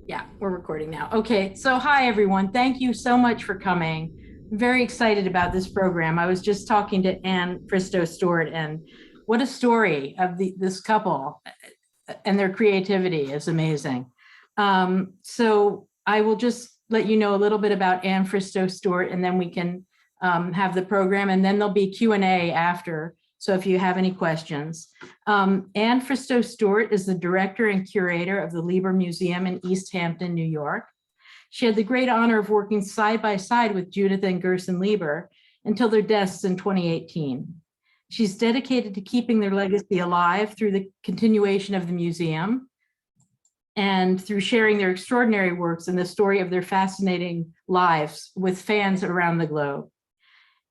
Yeah, we're recording now. Okay, so hi everyone. Thank you so much for coming. I'm very excited about this program. I was just talking to Fristoe Stewart, and what a story of this couple, and their creativity is amazing. So I will just let you know a little bit about Fristoe Stewart, and then we can have the program, and then there'll be Q&A after. So if you have any questions. Fristoe Stewart is the director and curator of the Leiber Museum in East Hampton, New York. She had the great honor of working side by side with Judith and Gerson Leiber until their deaths in 2018. She's dedicated to keeping their legacy alive through the continuation of the museum and through sharing their extraordinary works and the story of their fascinating lives with fans around the globe.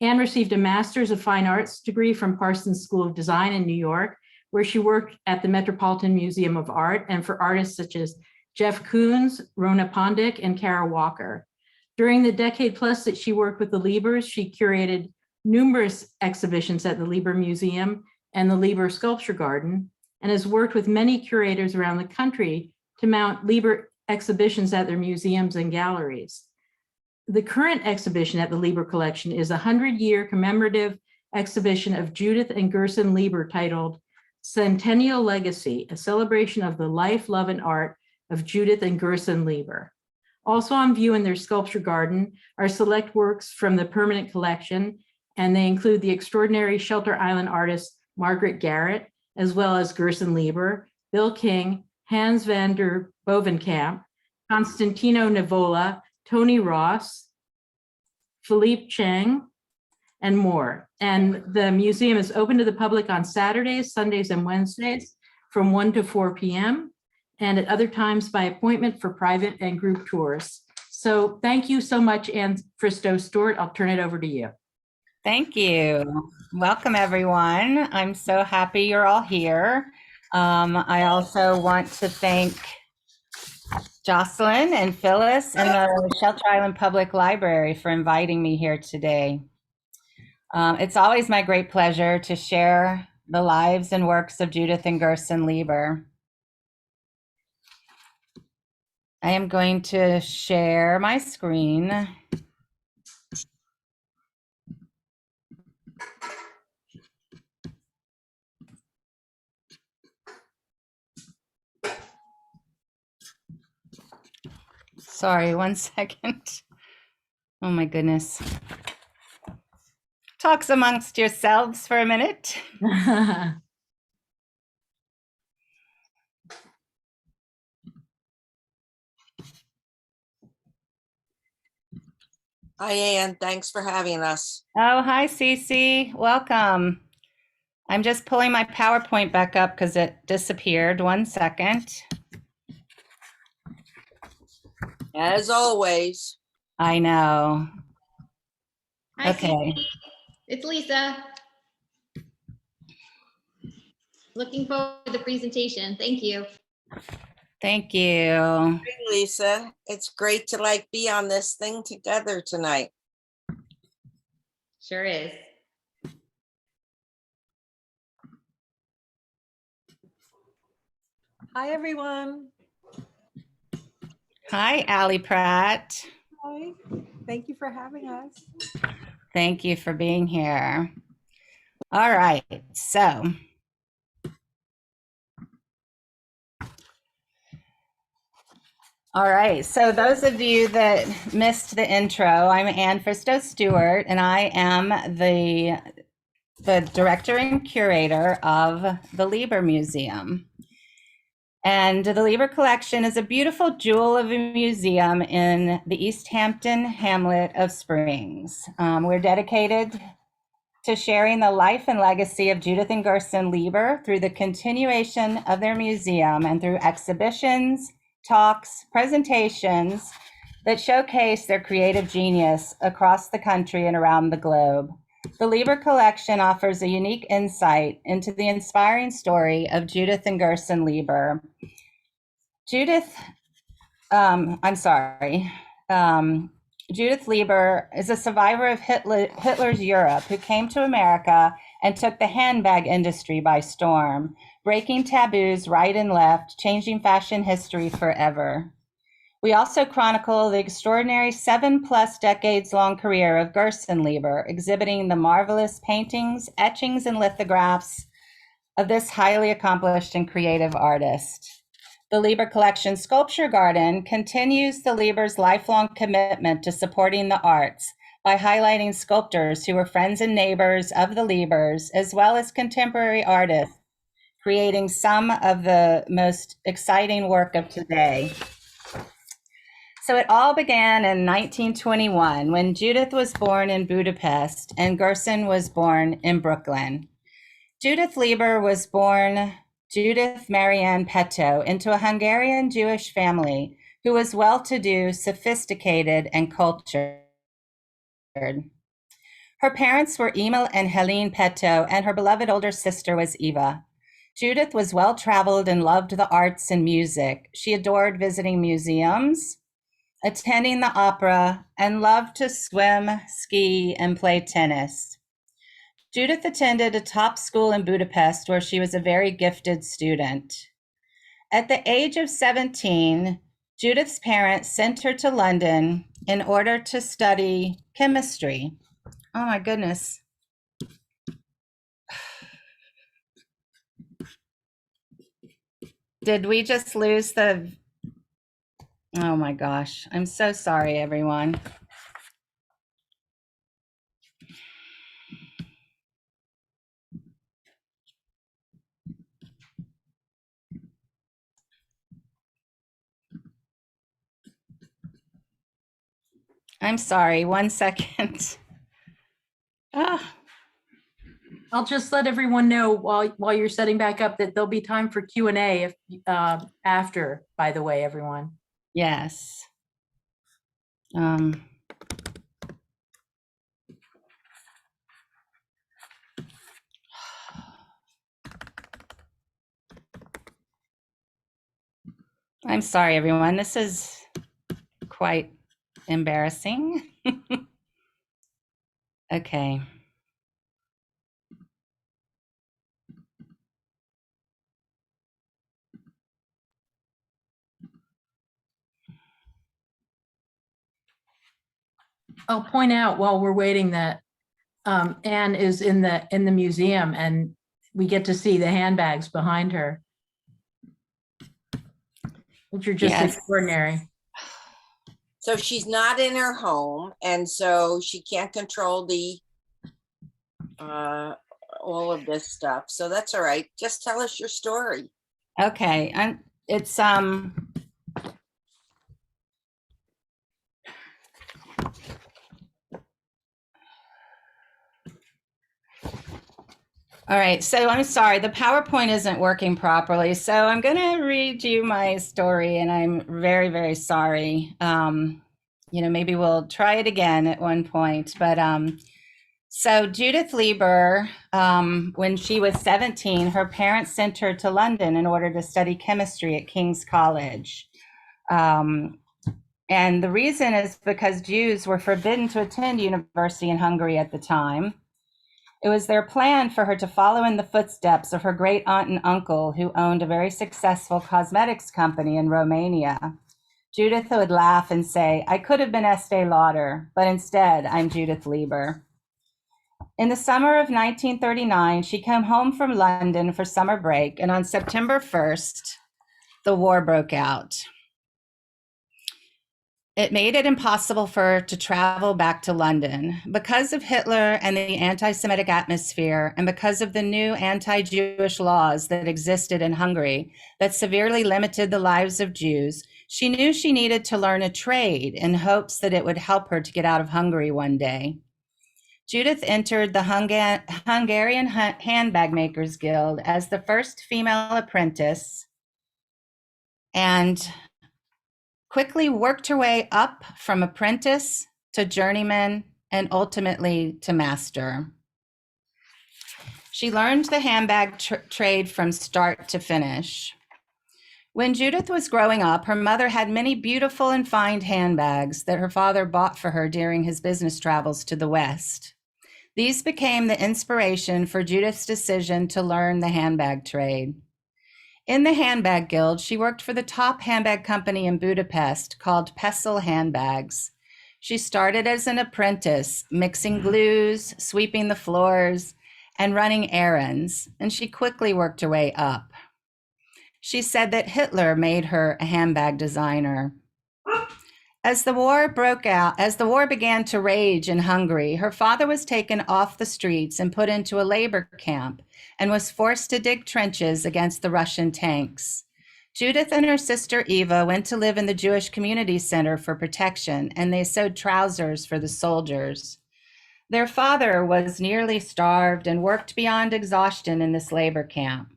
Anne received a Master's of Fine Arts degree from Parsons School of Design in New York, where she worked at the Metropolitan Museum of Art and for artists such as Jeff Koons, Rona Pondick, and Kara Walker. During the decade plus that she worked with the Leibers, she curated numerous exhibitions at the Leiber Museum and the Leiber Sculpture Garden, and has worked with many curators around the country to mount Leiber exhibitions at their museums and galleries. The current exhibition at the Leiber Collection is a 100-year commemorative exhibition of Judith and Gerson Leiber titled Centennial Legacy, a celebration of the life, love, and art of Judith and Gerson Leiber. Also on view in their sculpture garden are select works from the permanent collection, and they include the extraordinary Shelter Island artist Margaret Garrett, as well as Gerson Leiber, Bill King, Hans van der Bovenkamp, Constantino Nivola, Tony Ross, Philippe Chang, and more. And the museum is open to the public on Saturdays, Sundays, and Wednesdays from 1 to 4 p.m. and at other times by appointment for private and group tours. So thank you so much, Anne Fristoe Stewart. I'll turn it over to you. Thank you. Welcome, everyone. I'm so happy you're all here. I also want to thank Jocelyn and Phyllis and the Shelter Island Public Library for inviting me here today. It's always my great pleasure to share the lives and works of Judith and Gerson Leiber. I am going to share my screen. Sorry, 1 second. Oh my goodness. Talks amongst yourselves for a minute. Hi, Anne. Thanks for having us. Oh, hi, Cece. Welcome. I'm just pulling my PowerPoint back up because it disappeared. 1 second. As always. I know. Hi, Okay. Cece. It's Lisa. Looking forward to the presentation. Thank you. Thank you. Hey, Lisa. It's great to be on this thing together tonight. Sure is. Hi, everyone. Hi, Allie Pratt. Hi. Thank you for having us. Thank you for being here. All right, so those of you that missed the intro, I'm Anne Fristoe Stewart, and I am the director and curator of the Leiber Museum. And the Leiber Collection is a beautiful jewel of a museum in the East Hampton hamlet of Springs. We're dedicated to sharing the life and legacy of Judith and Gerson Leiber through the continuation of their museum and through exhibitions, talks, presentations that showcase their creative genius across the country and around the globe. The Leiber Collection offers a unique insight into the inspiring story of Judith and Gerson Leiber. Judith Leiber is a survivor of Hitler's Europe who came to America and took the handbag industry by storm, breaking taboos right and left, changing fashion history forever. We also chronicle the extraordinary 7+ decades long career of Gerson Leiber, exhibiting the marvelous paintings, etchings, and lithographs of this highly accomplished and creative artist. The Leiber Collection Sculpture Garden continues the Leiber's lifelong commitment to supporting the arts by highlighting sculptors who were friends and neighbors of the Leibers, as well as contemporary artists, creating some of the most exciting work of today. So it all began in 1921 when Judith was born in Budapest and Gerson was born in Brooklyn. Judith Lieber was born Judith Marianne Petto into a Hungarian Jewish family who was well-to-do, sophisticated, and cultured. Her parents were Emil and Helene Petto, and her beloved older sister was Eva. Judith was well-traveled and loved the arts and music. She adored visiting museums, attending the opera, and loved to swim, ski, and play tennis. Judith attended a top school in Budapest where she was a very gifted student. At the age of 17, Judith's parents sent her to London in order to study chemistry. Oh my goodness. Did we just lose the... Oh my gosh, I'm so sorry, everyone. I'm sorry, 1 second. Ah. I'll just let everyone know while you're setting back up that there'll be time for Q&A if after, by the way, everyone. Yes. I'm sorry, everyone. This is quite embarrassing. Okay. I'll point out while we're waiting that Anne is in the museum and we get to see the handbags behind her, which are just Yes. extraordinary. So she's not in her home, and so she can't control the all of this stuff. So that's all right. Just tell us your story. Okay. And it's all right, so I'm sorry, the PowerPoint isn't working properly. So I'm going to read you my story, and I'm very, very sorry. Maybe we'll try it again at one point. But so Judith Lieber, when she was 17, her parents sent her to London in order to study chemistry at King's College. And the reason is because Jews were forbidden to attend university in Hungary at the time. It was their plan for her to follow in the footsteps of her great aunt and uncle, who owned a very successful cosmetics company in Romania. Judith would laugh and say, "I could have been Estee Lauder, but instead I'm Judith Lieber." In the summer of 1939, she came home from London for summer break, and on September 1st, the war broke out. It made it impossible for her to travel back to London. Because of Hitler and the anti-Semitic atmosphere, and because of the new anti-Jewish laws that existed in Hungary that severely limited the lives of Jews, she knew she needed to learn a trade in hopes that it would help her to get out of Hungary one day. Judith entered the Hungarian Handbag Makers Guild as the first female apprentice and quickly worked her way up from apprentice to journeyman and ultimately to master. She learned the handbag trade from start to finish. When Judith was growing up, her mother had many beautiful and fine handbags that her father bought for her during his business travels to the West. These became the inspiration for Judith's decision to learn the handbag trade. In the handbag guild, she worked for the top handbag company in Budapest called Pestle Handbags. She started as an apprentice, mixing glues, sweeping the floors, and running errands, and she quickly worked her way up. She said that Hitler made her a handbag designer. As the war began to rage in Hungary, her father was taken off the streets and put into a labor camp and was forced to dig trenches against the Russian tanks. Judith and her sister Eva went to live in the Jewish Community Center for protection, and they sewed trousers for the soldiers. Their father was nearly starved and worked beyond exhaustion in this labor camp.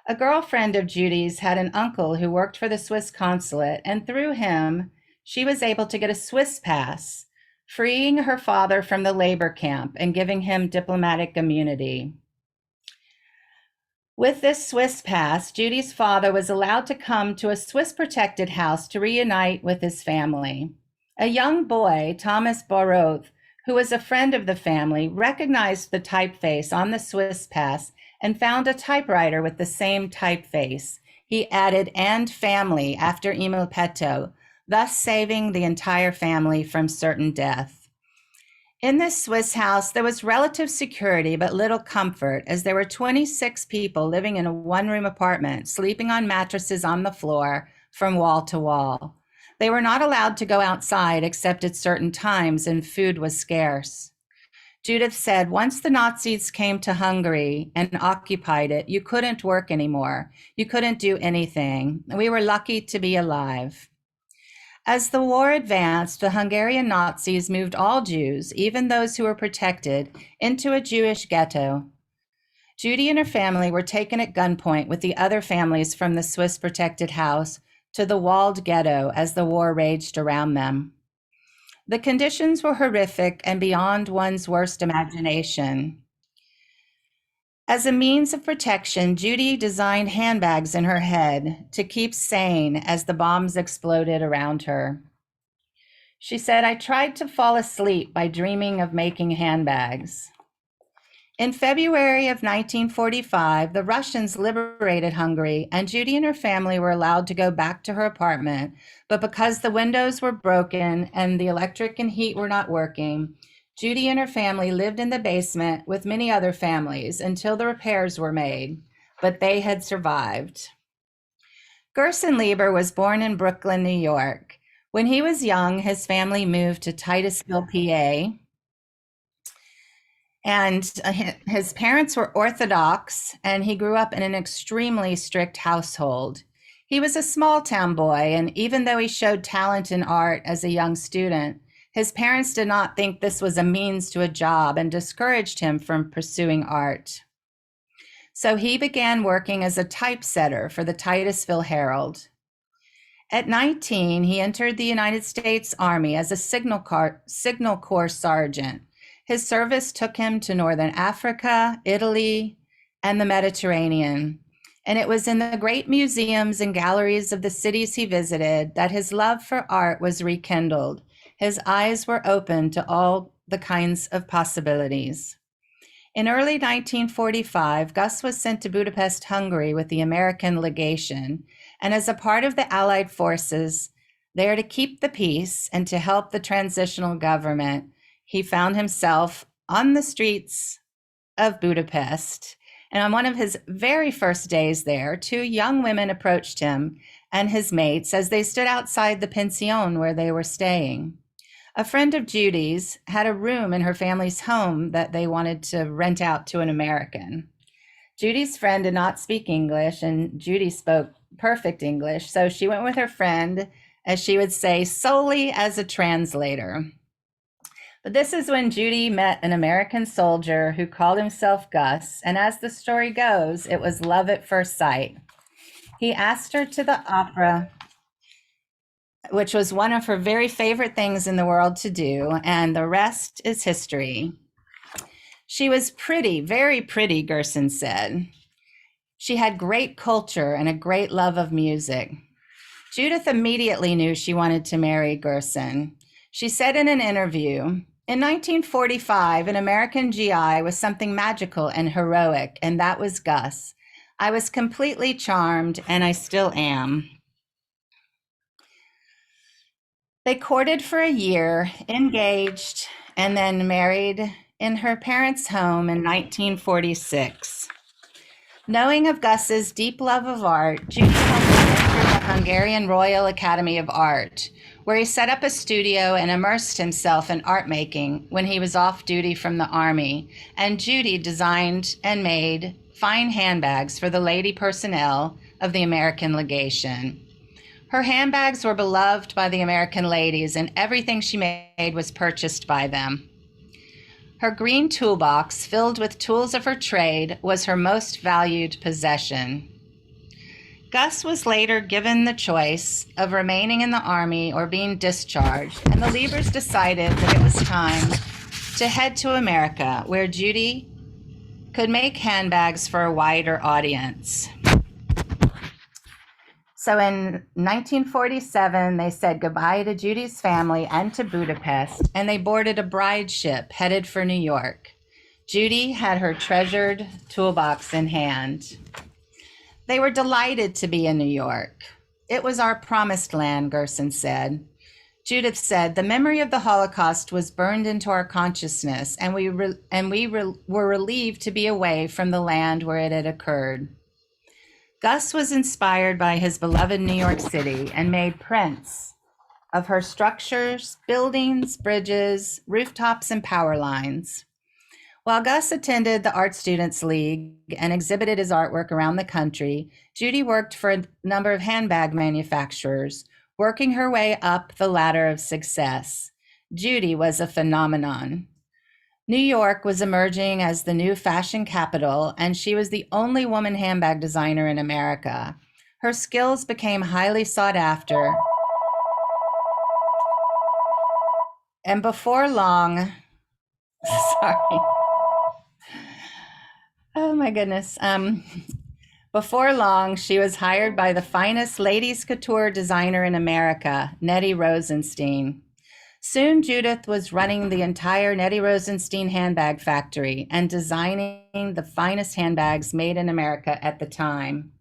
A girlfriend of Judy's had an uncle who worked for the Swiss consulate, and through him, she was able to get a Swiss pass, freeing her father from the labor camp and giving him diplomatic immunity. With this Swiss pass, Judy's father was allowed to come to a Swiss-protected house to reunite with his family. A young boy, Thomas Boroth, who was a friend of the family, recognized the typeface on the Swiss pass and found a typewriter with the same typeface. He added "and family" after Emil Petto, thus saving the entire family from certain death. In this Swiss house, there was relative security but little comfort, as there were 26 people living in a one-room apartment, sleeping on mattresses on the floor from wall to wall. They were not allowed to go outside except at certain times, and food was scarce. Judith said, once the Nazis came to Hungary and occupied it, you couldn't work anymore. You couldn't do anything. We were lucky to be alive. As the war advanced, the Hungarian Nazis moved all Jews, even those who were protected, into a Jewish ghetto. Judy and her family were taken at gunpoint with the other families from the Swiss protected house to the walled ghetto as the war raged around them. The conditions were horrific and beyond one's worst imagination. As a means of protection, Judy designed handbags in her head to keep sane as the bombs exploded around her. She said, I tried to fall asleep by dreaming of making handbags. In February of 1945, the Russians liberated Hungary, and Judy and her family were allowed to go back to her apartment, but because the windows were broken and the electric and heat were not working, Judy and her family lived in the basement with many other families until the repairs were made, but they had survived. Gerson Leiber was born in Brooklyn, New York. When he was young, his family moved to Titusville, PA, and his parents were Orthodox, and he grew up in an extremely strict household. He was a small town boy, and even though he showed talent in art as a young student, his parents did not think this was a means to a job and discouraged him from pursuing art. So he began working as a typesetter for the Titusville Herald. At 19, he entered the United States Army as a Signal Corps sergeant. His service took him to Northern Africa, Italy, and the Mediterranean. And it was in the great museums and galleries of the cities he visited that his love for art was rekindled. His eyes were open to all the kinds of possibilities. In early 1945, Gus was sent to Budapest, Hungary with the American legation, and as a part of the Allied forces there to keep the peace and to help the transitional government, he found himself on the streets of Budapest. And on one of his very first days there, two young women approached him and his mates as they stood outside the pension where they were staying. A friend of Judy's had a room in her family's home that they wanted to rent out to an American. Judy's friend did not speak English, and Judy spoke perfect English, so she went with her friend, as she would say, solely as a translator. But this is when Judy met an American soldier who called himself Gus, and as the story goes, it was love at first sight. He asked her to the opera, which was one of her very favorite things in the world to do, and the rest is history. She was pretty, very pretty, Gerson said. She had great culture and a great love of music. Judith immediately knew she wanted to marry Gerson. She said in an interview, In 1945, an American GI was something magical and heroic, and that was Gus. I was completely charmed, and I still am. They courted for a year, engaged, and then married in her parents' home in 1946. Knowing of Gus's deep love of art, Judy helped him enter the Hungarian Royal Academy of Art, where he set up a studio and immersed himself in art making when he was off duty from the Army, and Judy designed and made fine handbags for the lady personnel of the American legation. Her handbags were beloved by the American ladies, and everything she made was purchased by them. Her green toolbox, filled with tools of her trade, was her most valued possession. Gus was later given the choice of remaining in the Army or being discharged, and the Liebers decided that it was time to head to America, where Judy could make handbags for a wider audience. So in 1947, they said goodbye to Judy's family and to Budapest, and they boarded a bride ship headed for New York. Judy had her treasured toolbox in hand. They were delighted to be in New York. It was our promised land, Gerson said. Judith said, the memory of the Holocaust was burned into our consciousness, and we were relieved to be away from the land where it had occurred. Gus was inspired by his beloved New York City and made prints of her structures, buildings, bridges, rooftops, and power lines. While Gus attended the Art Students League and exhibited his artwork around the country, Judy worked for a number of handbag manufacturers, working her way up the ladder of success. Judy was a phenomenon. New York was emerging as the new fashion capital, and she was the only woman handbag designer in America. Her skills became highly sought after. And before long, sorry. Oh my goodness. Before long, she was hired by the finest ladies couture designer in America, Nettie Rosenstein. Soon, Judith was running the entire Nettie Rosenstein handbag factory and designing the finest handbags made in America at the time.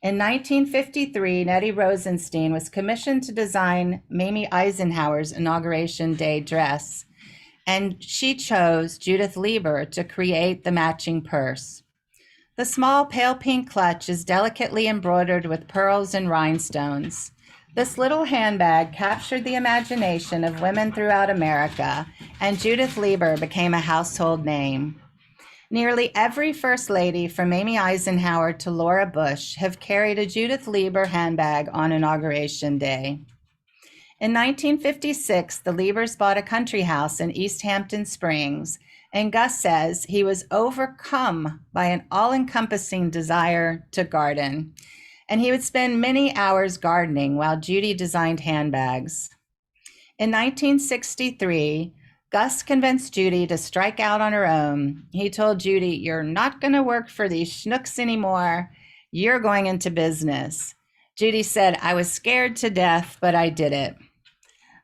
In 1953, Nettie Rosenstein was commissioned to design Mamie Eisenhower's Inauguration Day dress, and she chose Judith Lieber to create the matching purse. The small pale pink clutch is delicately embroidered with pearls and rhinestones. This little handbag captured the imagination of women throughout America, and Judith Lieber became a household name. Nearly every First Lady from Mamie Eisenhower to Laura Bush have carried a Judith Lieber handbag on Inauguration Day. In 1956, the Liebers bought a country house in East Hampton Springs, and Gus says he was overcome by an all-encompassing desire to garden, and he would spend many hours gardening while Judy designed handbags. In 1963, Gus convinced Judy to strike out on her own. He told Judy, "You're not going to work for these schnooks anymore. You're going into business." Judy said, "I was scared to death, but I did it."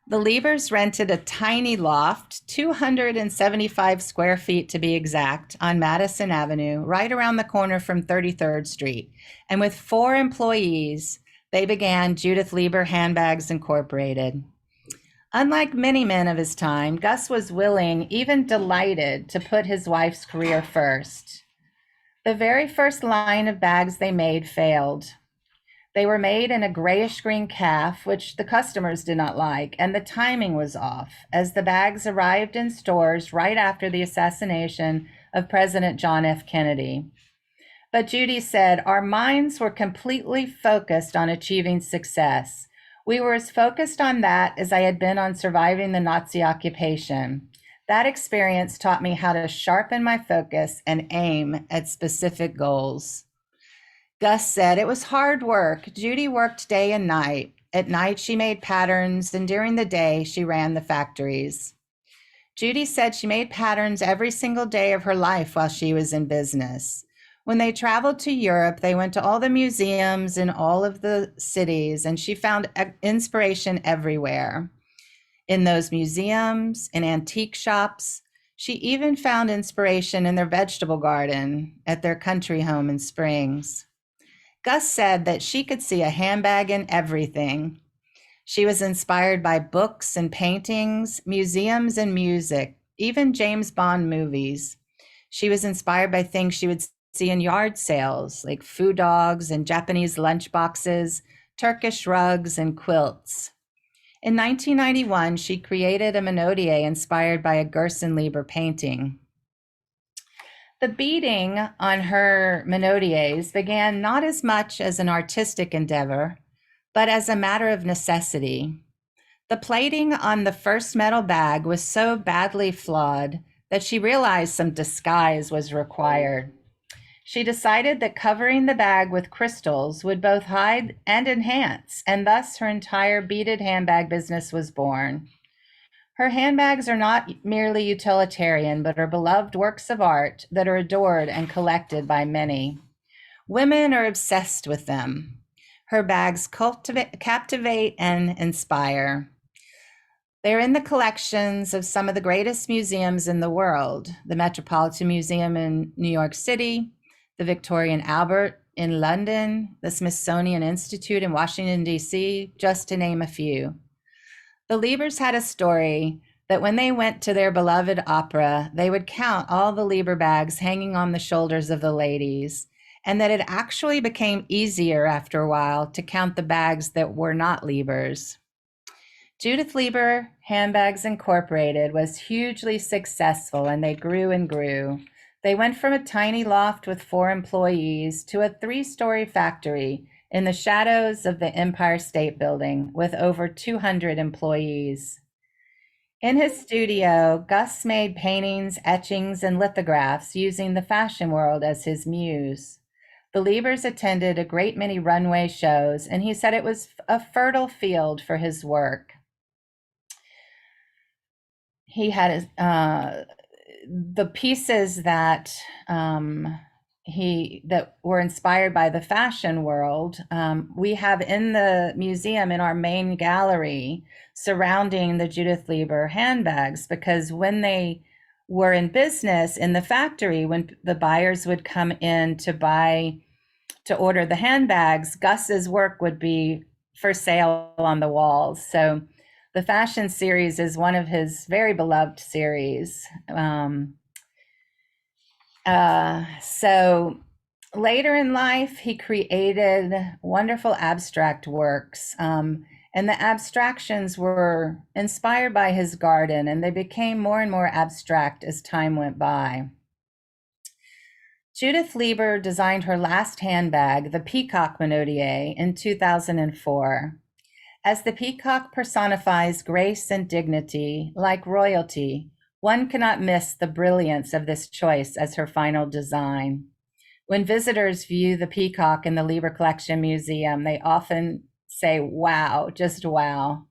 The Liebers rented a tiny loft, 275 square feet to be exact, on Madison Avenue, right around the corner from 33rd Street. And with 4 employees, they began Judith Lieber Handbags Incorporated. Unlike many men of his time, Gus was willing, even delighted, to put his wife's career first. The very first line of bags they made failed. They were made in a grayish-green calf, which the customers did not like, and the timing was off, as the bags arrived in stores right after the assassination of President John F. Kennedy. But Judy said, "Our minds were completely focused on achieving success. We were as focused on that as I had been on surviving the Nazi occupation. That experience taught me how to sharpen my focus and aim at specific goals." Gus said, "It was hard work. Judy worked day and night. At night, she made patterns, and during the day, she ran the factories." Judy said she made patterns every single day of her life while she was in business. When they traveled to Europe, they went to all the museums in all of the cities, and she found inspiration everywhere. in those museums, in antique shops. She even found inspiration in their vegetable garden at their country home in Springs. Gus said that she could see a handbag in everything. She was inspired by books and paintings, museums and music, even James Bond movies. She was inspired by things she would see in yard sales, like food dogs and Japanese lunchboxes, Turkish rugs and quilts. In 1991, she created a Monote inspired by a Gerson Leiber painting. The beading on her Monotes began not as much as an artistic endeavor, but as a matter of necessity. The plating on the first metal bag was so badly flawed that she realized some disguise was required. She decided that covering the bag with crystals would both hide and enhance, and thus her entire beaded handbag business was born. Her handbags are not merely utilitarian, but are beloved works of art that are adored and collected by many. Women are obsessed with them. Her bags captivate and inspire. They're in the collections of some of the greatest museums in the world, the Metropolitan Museum in New York City, the Victoria and Albert in London, the Smithsonian Institute in Washington, D.C., just to name a few. The Liebers had a story that when they went to their beloved opera, they would count all the Leiber bags hanging on the shoulders of the ladies, and that it actually became easier after a while to count the bags that were not Liebers. Judith Lieber Handbags Incorporated was hugely successful, and they grew and grew. They went from a tiny loft with 4 employees to a 3-story factory in the shadows of the Empire State Building with over 200 employees. In his studio, Gus made paintings, etchings, and lithographs using the fashion world as his muse. The Liebers attended a great many runway shows, and he said it was a fertile field for his work. He had the pieces that that were inspired by the fashion world. We have in the museum in our main gallery surrounding the Judith Lieber handbags, because when they were in business in the factory, when the buyers would come in to order the handbags, Gus's work would be for sale on the walls. So the fashion series is one of his very beloved series. So later in life, he created wonderful abstract works. And the abstractions were inspired by his garden, and they became more and more abstract as time went by. Judith Lieber designed her last handbag, the Peacock Monote, in 2004. As the peacock personifies grace and dignity, like royalty, one cannot miss the brilliance of this choice as her final design. When visitors view the peacock in the Lieber Collection Museum, they often say, wow, just wow.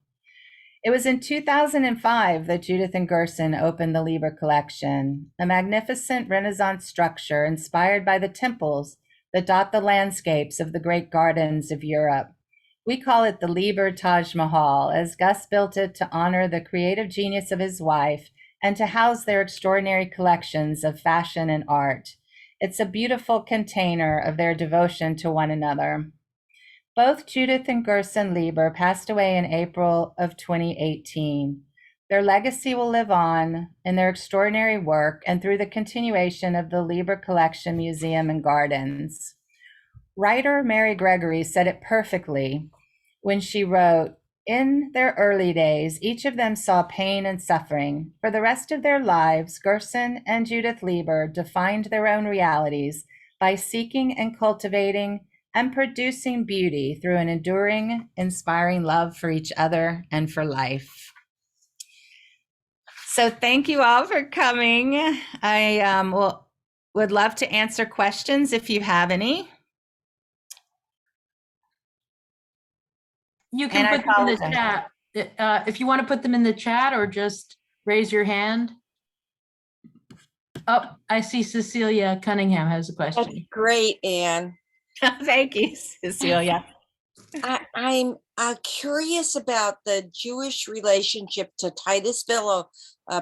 It was in 2005 that Judith and Gerson opened the Lieber Collection, a magnificent Renaissance structure inspired by the temples that dot the landscapes of the great gardens of Europe. We call it the Lieber Taj Mahal, as Gus built it to honor the creative genius of his wife and to house their extraordinary collections of fashion and art. It's a beautiful container of their devotion to one another. Both Judith and Gerson Leiber passed away in April of 2018. Their legacy will live on in their extraordinary work and through the continuation of the Lieber Collection Museum and Gardens. Writer Mary Gregory said it perfectly when she wrote, "In their early days, each of them saw pain and suffering. For the rest of their lives, Gerson and Judith Lieber defined their own realities by seeking and cultivating and producing beauty through an enduring, inspiring love for each other and for life." So thank you all for coming. I would love to answer questions if you have any. You can And put them in the chat. If you want to put them in the chat or just raise your hand. Oh, I see Cecilia Cunningham has a That's question. great, Anne. Thank you, Cecilia. I'm Curious about the Jewish relationship to Titusville,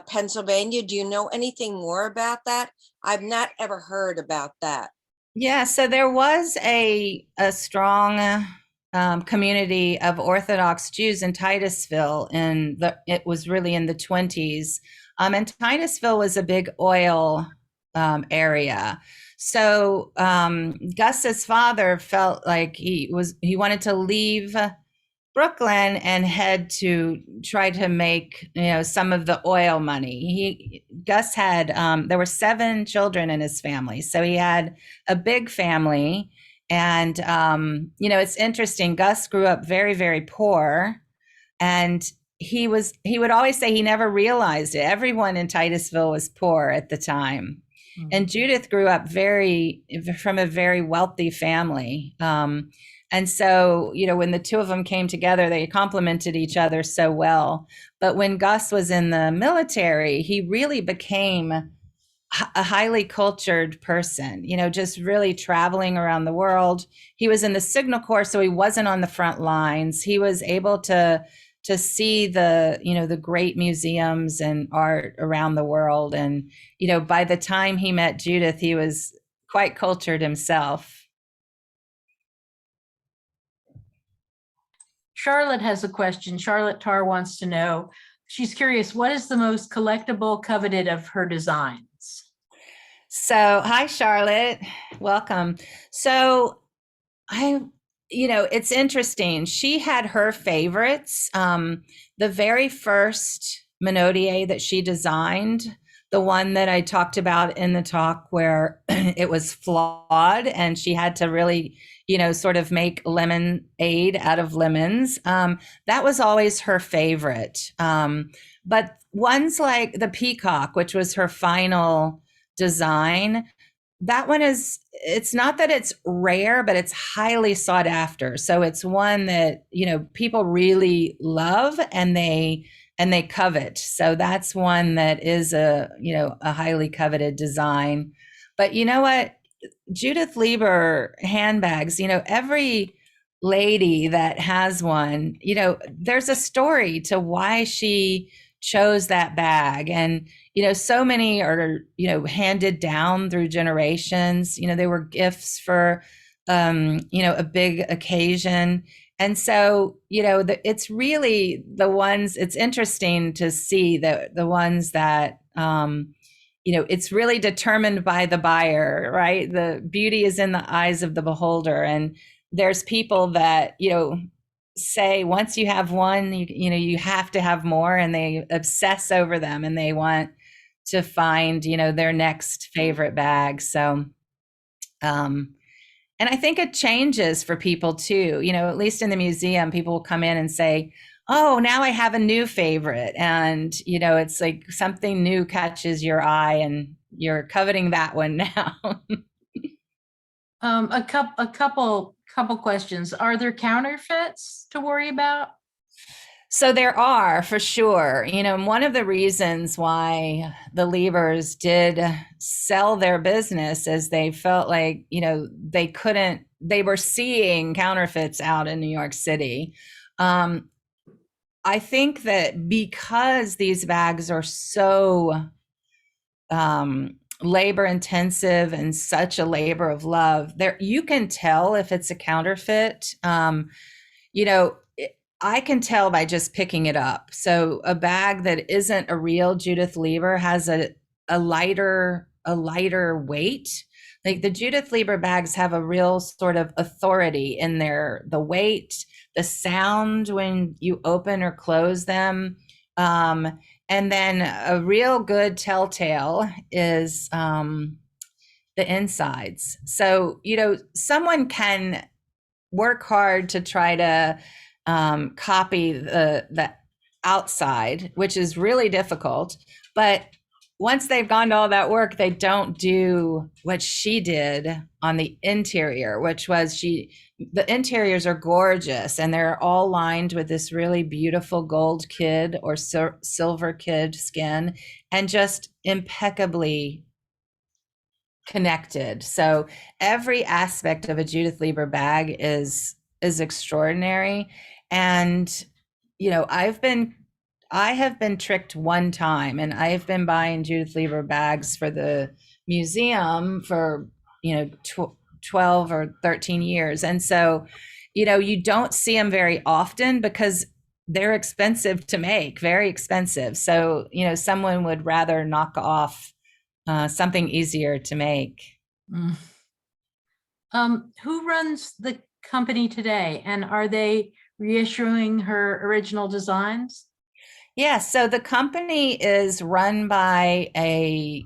Pennsylvania. Do you know anything more about that? I've not ever heard about that. Yeah, so there was a strong community of Orthodox Jews in Titusville, it was really in the 20s. And Titusville was a big oil area. So Gus's father felt like he wanted to leave Brooklyn and head to try to make some of the oil money. Gus had there were 7 children in his family, so he had a big family. And it's interesting. Gus grew up very, very poor, and he would always say he never realized it. Everyone in Titusville was poor at the time. And Judith grew up from a very wealthy family. And so, when the two of them came together, they complemented each other so well. But when Gus was in the military, he really became a highly cultured person, just really traveling around the world. He was in the Signal Corps, so he wasn't on the front lines. He was able to see the great museums and art around the world. And, by the time he met Judith, he was quite cultured himself. Charlotte has a question. Charlotte Tarr wants to know, she's curious, what is the most collectible, coveted of her designs? So, hi, Charlotte. Welcome. So it's interesting. She had her favorites. The very first Monote that she designed, the one that I talked about in the talk where it was flawed and she had to really, sort of make lemonade out of lemons. That was always her favorite. But ones like the Peacock, which was her final design, that one it's not that it's rare, but it's highly sought after. So it's one that, people really love and they covet. So that's one that is a highly coveted design. But you know what? Judith Lieber handbags, every lady that has one, there's a story to why she chose that bag. And, so many are, handed down through generations. They were gifts for, a big occasion. And so, it's really the ones, it's interesting to see the ones that, it's really determined by the buyer, right? The beauty is in the eyes of the beholder. And there's people that, say once you have one, you have to have more, and they obsess over them and they want to find, their next favorite bag. So, and I think it changes for people too, at least in the museum, people will come in and say, oh, now I have a new favorite. And, it's like something new catches your eye and you're coveting that one now. A couple questions. Are there counterfeits to worry about? So there are, for sure. One of the reasons why the Leibers did sell their business is they felt like, they were seeing counterfeits out in New York City. I think that because these bags are so labor intensive and such a labor of love, you can tell if it's a counterfeit. I can tell by just picking it up. So a bag that isn't a real Judith Lieber has a lighter weight. Like the Judith Lieber bags have a real sort of authority in the weight, the sound when you open or close them. And then a real good telltale is the insides. So, someone can work hard to try to copy the outside, which is really difficult. But once they've gone to all that work, they don't do what she did on the interior, which was the interiors are gorgeous and they're all lined with this really beautiful gold kid or silver kid skin and just impeccably connected. So every aspect of a Judith Lieber bag is extraordinary. And, I have been tricked one time, and I've been buying Judith Lieber bags for the museum for, 12 or 13 years. And so, you don't see them very often because they're expensive to make, very expensive. So, someone would rather knock off something easier to make. Mm. Who runs the company today, and are they reissuing her original designs? Yeah, so the company is run by a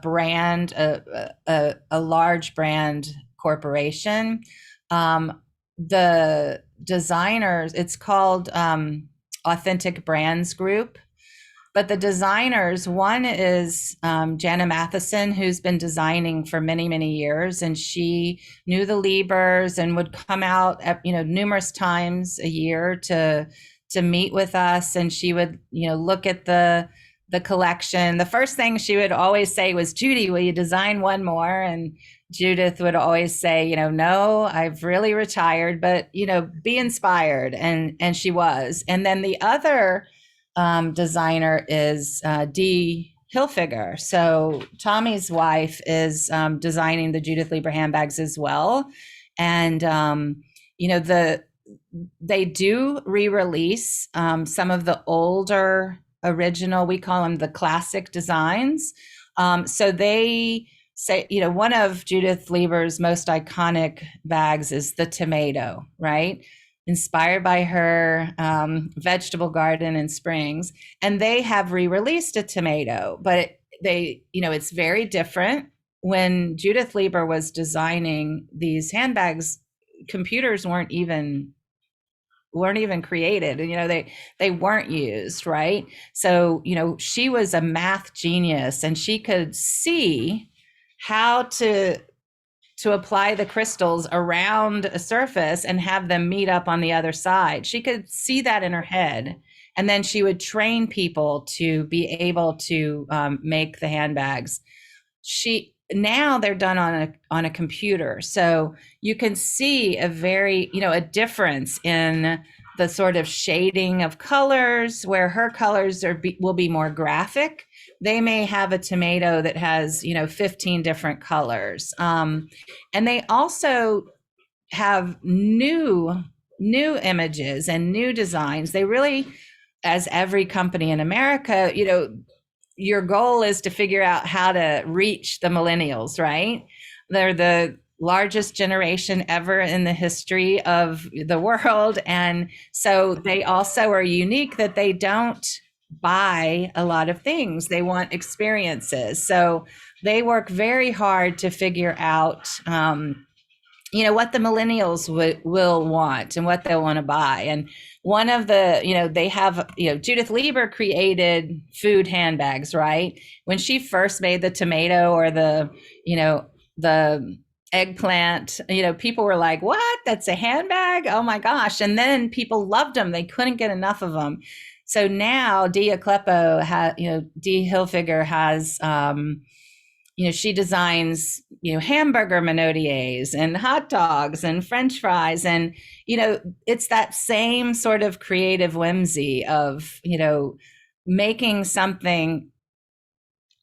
brand, a large brand corporation. The designers, it's called Authentic Brands Group. But the designers, one is Jana Matheson, who's been designing for many, many years, and she knew the Liebers and would come out at, numerous times a year to meet with us, and she would, look at the collection. The first thing she would always say was, "Judy, will you design one more?" And Judith would always say, "No, I've really retired, but be inspired." And she was. And then the other designer is Dee Hilfiger. So Tommy's wife is designing the Judith Lieber handbags as well. And they do re-release some of the older original, we call them the classic designs. So they say, one of Judith Lieber's most iconic bags is the tomato, right? Inspired by her vegetable garden in Springs. And they have re-released a tomato, but it's very different. When Judith Lieber was designing these handbags, computers weren't even created, and they weren't used, right? So she was a math genius, and she could see how to apply the crystals around a surface and have them meet up on the other side. She could see that in her head, and then she would train people to be able to make the handbags. Now they're done on a computer, so you can see a difference in the sort of shading of colors, where her colors will be more graphic. They may have a tomato that has 15 different colors, and they also have new images and new designs. They really, as every company in America, your goal is to figure out how to reach the millennials, right? They're the largest generation ever in the history of the world. And so they also are unique that they don't buy a lot of things. They want experiences. So they work very hard to figure out, what the millennials will want and what they'll want to buy. And one of the, they have, Judith Lieber created food handbags, right? When she first made the tomato or the eggplant, people were like, "What? That's a handbag? Oh my gosh." And then people loved them. They couldn't get enough of them. So now Dee Hilfiger has, she designs, hamburger Monotiers and hot dogs and French fries. And, it's that same sort of creative whimsy of, making something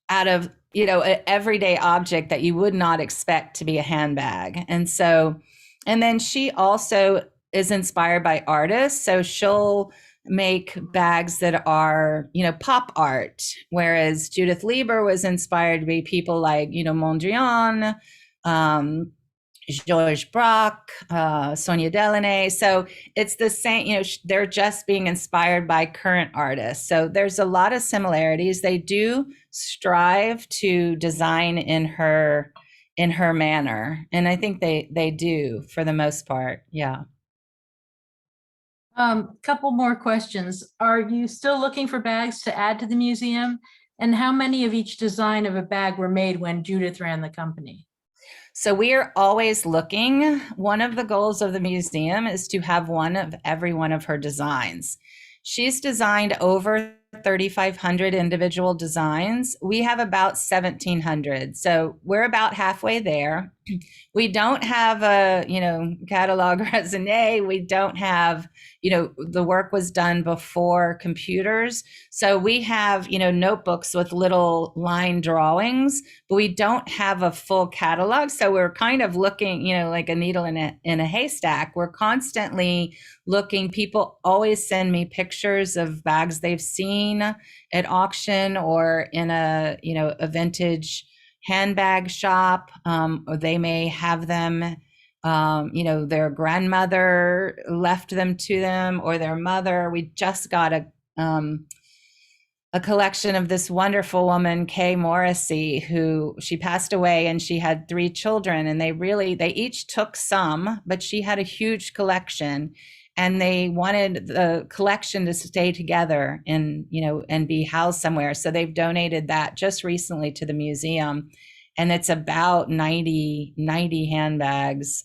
out of, an everyday object that you would not expect to be a handbag. And then she also is inspired by artists. So she'll make bags that are, pop art, whereas Judith Lieber was inspired by people like, Mondrian, Georges Braque, Sonia Delaunay. So it's the same, they're just being inspired by current artists. So there's a lot of similarities. They do strive to design in her manner. And I think they do for the most part. Yeah. Couple more questions. Are you still looking for bags to add to the museum? And how many of each design of a bag were made when Judith ran the company? So we are always looking. One of the goals of the museum is to have one of every one of her designs. She's designed over 3,500 individual designs. We have about 1,700. So we're about halfway there. We don't have a, catalog raisonné. We don't have, the work was done before computers. So we have, notebooks with little line drawings, but we don't have a full catalog. So we're kind of looking, like a needle in a haystack. We're constantly looking. People always send me pictures of bags they've seen at auction or in a vintage handbag shop, or they may have them, their grandmother left them to them or their mother. We just got a collection of this wonderful woman, Kay Morrissey, who she passed away and she had 3 children, and they each took some, but she had a huge collection. And they wanted the collection to stay together and be housed somewhere. So they've donated that just recently to the museum. And it's about 90 handbags.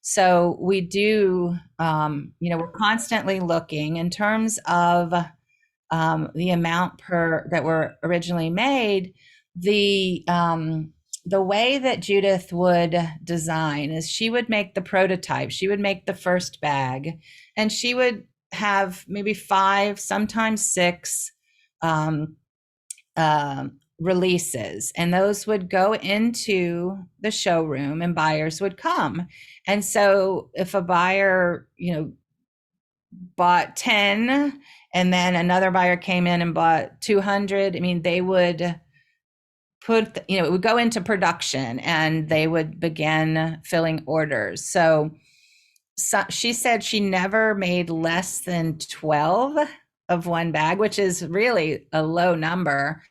So we do, we're constantly looking in terms of the amount that were originally made. The way that Judith would design is she would make the prototype. She would make the first bag, and she would have maybe 5, sometimes 6 releases, and those would go into the showroom and buyers would come. And so if a buyer, bought 10 and then another buyer came in and bought 200, they would it would go into production and they would begin filling orders. So she said she never made less than 12 of one bag, which is really a low number.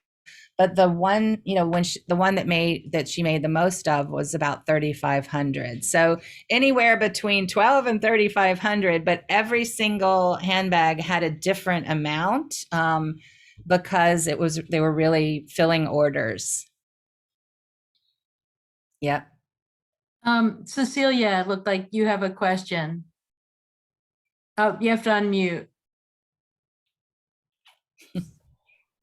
But the one, the one that she made the most of was about 3,500. So anywhere between 12 and 3,500, but every single handbag had a different amount. Because they were really filling orders. Yep. Cecilia, it looked like you have a question. Oh, you have to unmute.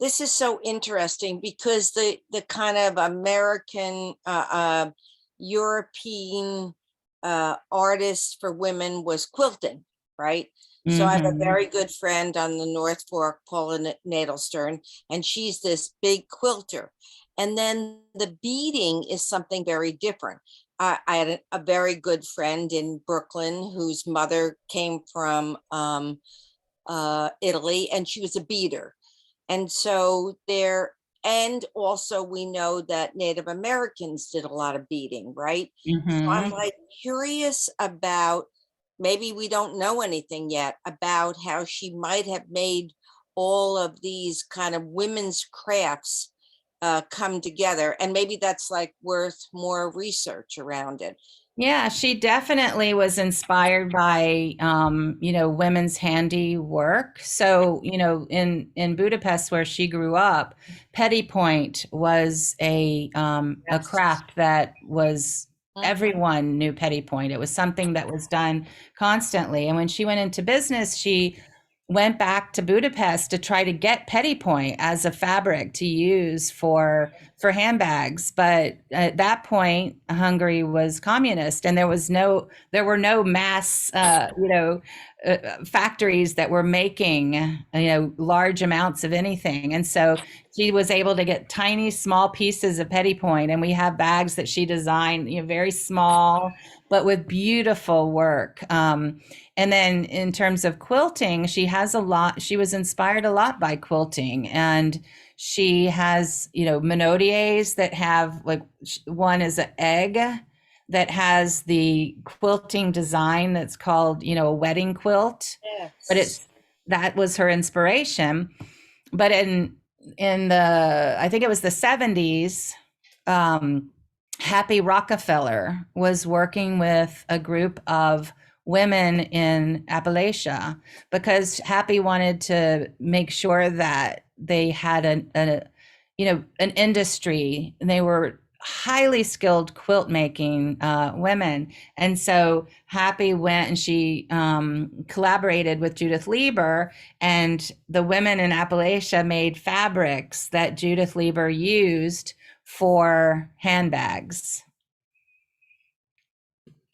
This is so interesting because the kind of American, European artist for women was quilting, right? So I have a very good friend on the North Fork, Paula Nadelstern, and she's this big quilter. And then the beading is something very different. I had a very good friend in Brooklyn whose mother came from Italy, and she was a beader. And so and also we know that Native Americans did a lot of beading, right? So I'm like curious about, maybe we don't know anything yet about how she might have made all of these kind of women's crafts come together. And maybe that's like worth more research around it. Yeah, she definitely was inspired by, women's handiwork. So, in Budapest where she grew up, petit point was a craft that was, everyone knew petit point. It was something that was done constantly. And when she went into business, she went back to Budapest to try to get petit point as a fabric to use for handbags. But at that point, Hungary was communist, and there were no mass, factories that were making, large amounts of anything. And so she was able to get tiny, small pieces of petit point. And we have bags that she designed, very small, but with beautiful work. And then in terms of quilting, she was inspired a lot by quilting. And she has, monotiers that have, like, one is an egg that has the quilting design that's called, a wedding quilt. Yes. But that was her inspiration. But in I think it was the 70s, Happy Rockefeller was working with a group of women in Appalachia because Happy wanted to make sure that they had an industry, and they were highly skilled quilt making women. And so Happy went and she collaborated with Judith Lieber, and the women in Appalachia made fabrics that Judith Lieber used for handbags.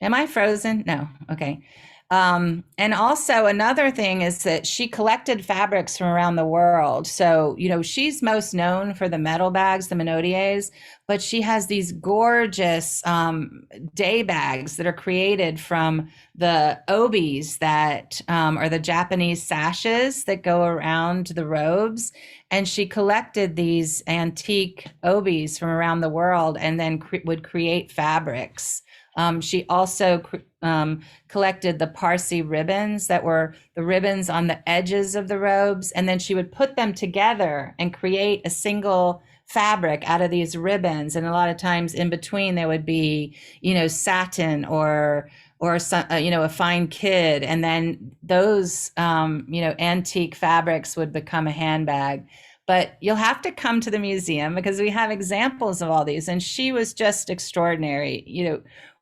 Am I frozen? No. Okay. And also another thing is that she collected fabrics from around the world. So, she's most known for the metal bags, the Monotiers, but she has these gorgeous day bags that are created from the obies that are the Japanese sashes that go around the robes. And she collected these antique obies from around the world and then would create fabrics. She also collected the Parsi ribbons that were the ribbons on the edges of the robes, and then she would put them together and create a single fabric out of these ribbons. And a lot of times in between there would be, satin or some, a fine kid, and then those, antique fabrics would become a handbag. But you'll have to come to the museum because we have examples of all these, and she was just extraordinary.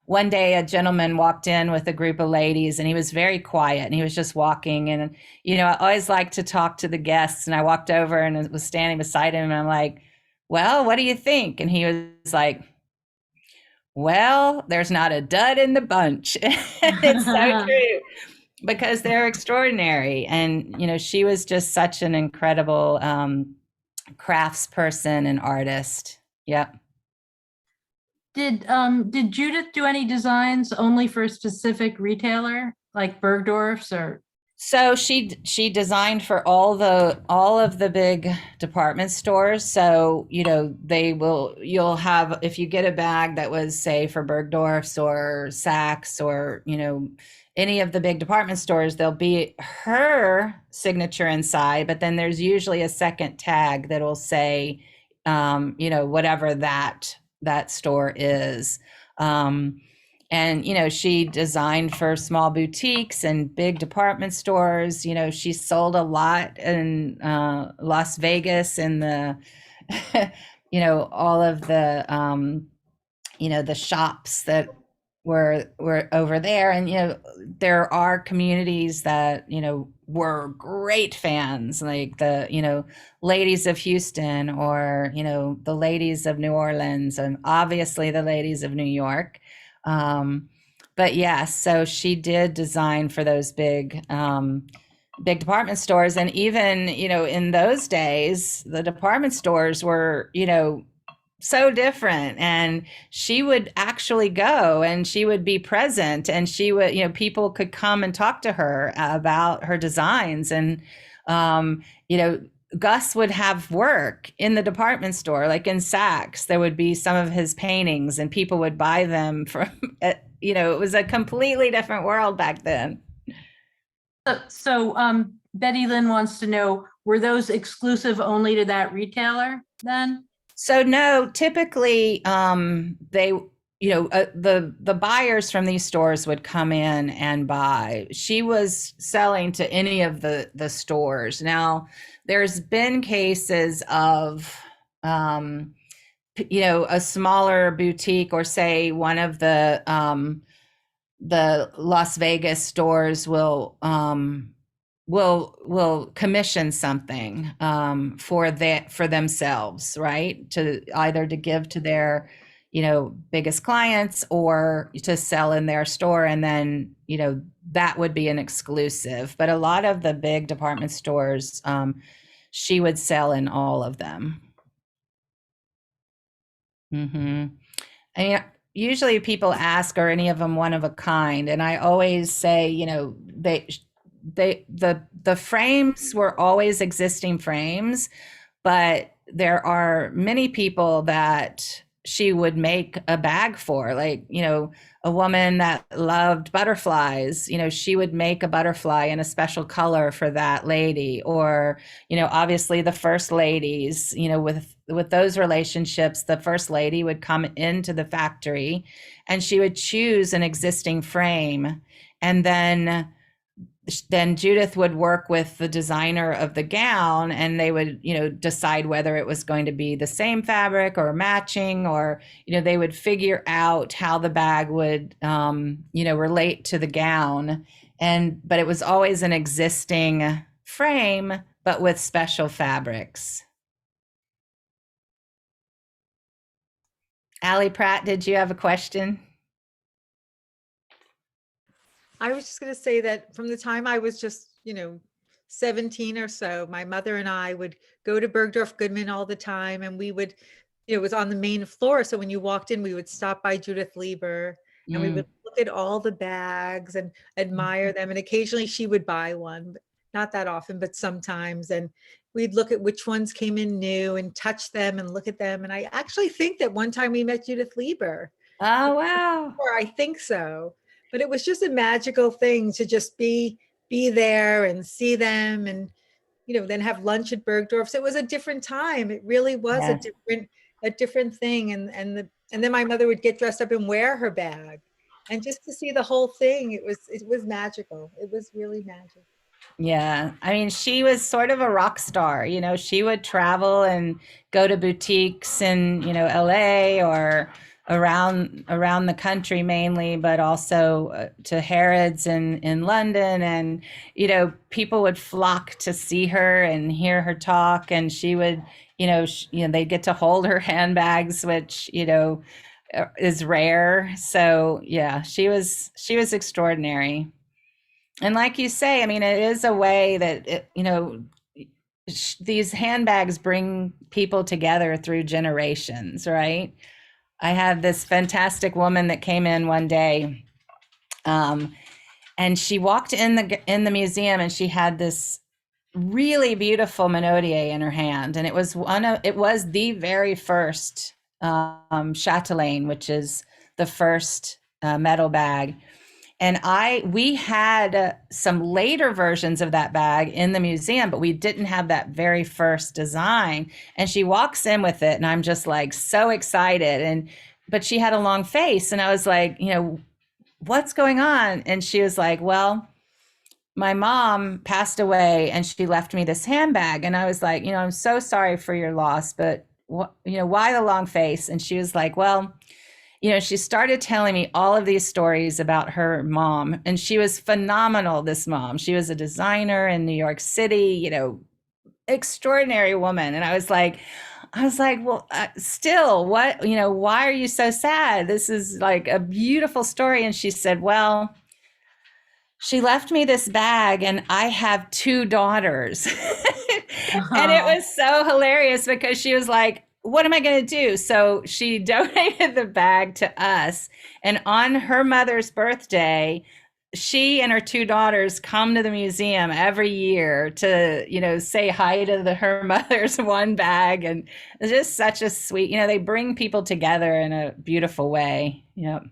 One day a gentleman walked in with a group of ladies and he was very quiet and he was just walking. And, I always like to talk to the guests, and I walked over and was standing beside him and I'm like, well, what do you think? And he was like, well, there's not a dud in the bunch. It's so true, because they're extraordinary. And, she was just such an incredible craftsperson and artist. Yep. Did Judith do any designs only for a specific retailer like Bergdorf's or? So she designed for all of the big department stores. So, you'll have, if you get a bag that was, say, for Bergdorf's or Saks or, any of the big department stores, there'll be her signature inside, but then there's usually a second tag that'll say, whatever that store is. And, she designed for small boutiques and big department stores. She sold a lot in Las Vegas in the, all of the, the shops that were over there. And, there are communities that, were great fans, like the, ladies of Houston or, the ladies of New Orleans, and obviously the ladies of New York. But yes, so she did design for those big department stores. And even, in those days, the department stores were, so different, and she would actually go and she would be present, and she would, people could come and talk to her about her designs. And, Gus would have work in the department store, like in Saks, there would be some of his paintings and people would buy them from, it was a completely different world back then. So Betty Lynn wants to know, were those exclusive only to that retailer then? So no, typically they, the buyers from these stores would come in and buy. She was selling to any of the stores. Now, there's been cases of, a smaller boutique, or say one of the Las Vegas stores will commission something for themselves, right? To either to give to their, biggest clients or to sell in their store. And then, that would be an exclusive. But a lot of the big department stores, she would sell in all of them. And usually people ask, are any of them one of a kind? And I always say, the frames were always existing frames, but there are many people that she would make a bag for, like, a woman that loved butterflies, she would make a butterfly in a special color for that lady. Or, obviously the first ladies, with those relationships, the first lady would come into the factory and she would choose an existing frame, and then then Judith would work with the designer of the gown, and they would, decide whether it was going to be the same fabric or matching, or, they would figure out how the bag would, relate to the gown. But it was always an existing frame, but with special fabrics. Allie Pratt, did you have a question? I was just going to say that from the time I was just, 17 or so, my mother and I would go to Bergdorf Goodman all the time, and we would, it was on the main floor. So when you walked in, we would stop by Judith Lieber and we would look at all the bags and admire them. And occasionally she would buy one, but not that often, but sometimes. And we'd look at which ones came in new and touch them and look at them. And I actually think that one time we met Judith Lieber. Oh, wow. Or I think so. But it was just a magical thing to just be there and see them, and then have lunch at Bergdorf's. It was a different time. It really was a different thing. And then my mother would get dressed up and wear her bag, and just to see the whole thing, it was magical. It was really magical. Yeah. I mean, she was sort of a rock star. She would travel and go to boutiques in, LA or around the country mainly, but also to Harrods in London. And, people would flock to see her and hear her talk. And she would, they'd get to hold her handbags, which, is rare. So yeah, she was extraordinary. And like you say, I mean, it is a way that, these handbags bring people together through generations, right? I had this fantastic woman that came in one day, and she walked in the museum, and she had this really beautiful Monotier in her hand, and it was the very first chatelaine, which is the first metal bag. And we had some later versions of that bag in the museum, but we didn't have that very first design. And she walks in with it, and I'm just like so excited. But she had a long face, and I was like, what's going on? And she was like, well, my mom passed away, and she left me this handbag. And I was like, I'm so sorry for your loss, but why the long face? And she was like, well, she started telling me all of these stories about her mom, and she was phenomenal, this mom. She was a designer in New York City, extraordinary woman. And I was like, well, still, what, why are you so sad? This is like a beautiful story. And she said, well, she left me this bag, and I have 2 daughters. And it was so hilarious because she was like, what am I going to do? So she donated the bag to us. And on her mother's birthday, she and her 2 daughters come to the museum every year to, say hi to her mother's one bag. And it's just such a sweet, they bring people together in a beautiful way. Yep.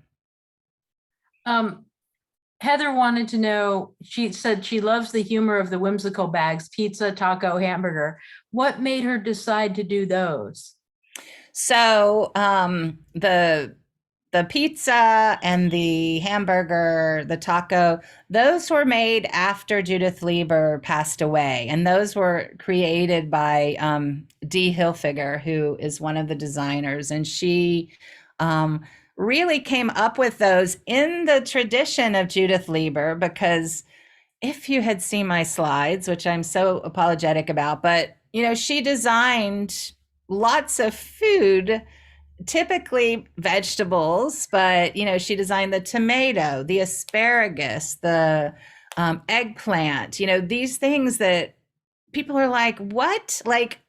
Heather wanted to know, she said she loves the humor of the whimsical bags, pizza, taco, hamburger. What made her decide to do those? So the pizza and the hamburger, the taco, those were made after Judith Lieber passed away. And those were created by Dee Hilfiger, who is one of the designers. And she really came up with those in the tradition of Judith Lieber, because if you had seen my slides, which I'm so apologetic about, but, she designed lots of food, typically vegetables, but she designed the tomato, the asparagus, the eggplant, these things that people are like, what? Like,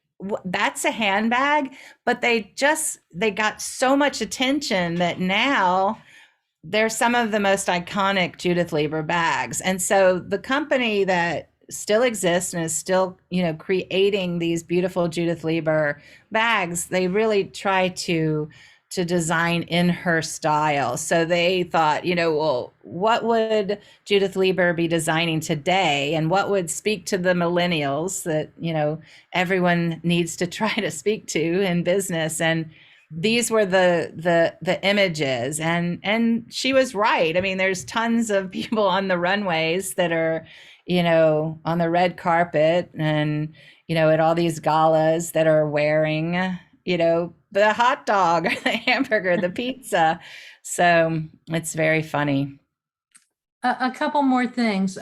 that's a handbag? But they got so much attention that now they're some of the most iconic Judith Leiber bags. And so the company that still exists and is still, creating these beautiful Judith Leiber bags, they really try to design in her style. So they thought, well, what would Judith Leiber be designing today, and what would speak to the millennials that, everyone needs to try to speak to in business? And these were the images, and she was right. I mean, there's tons of people on the runways that are, on the red carpet and, at all these galas that are wearing, the hot dog or the hamburger, the pizza. So it's very funny. A couple more things.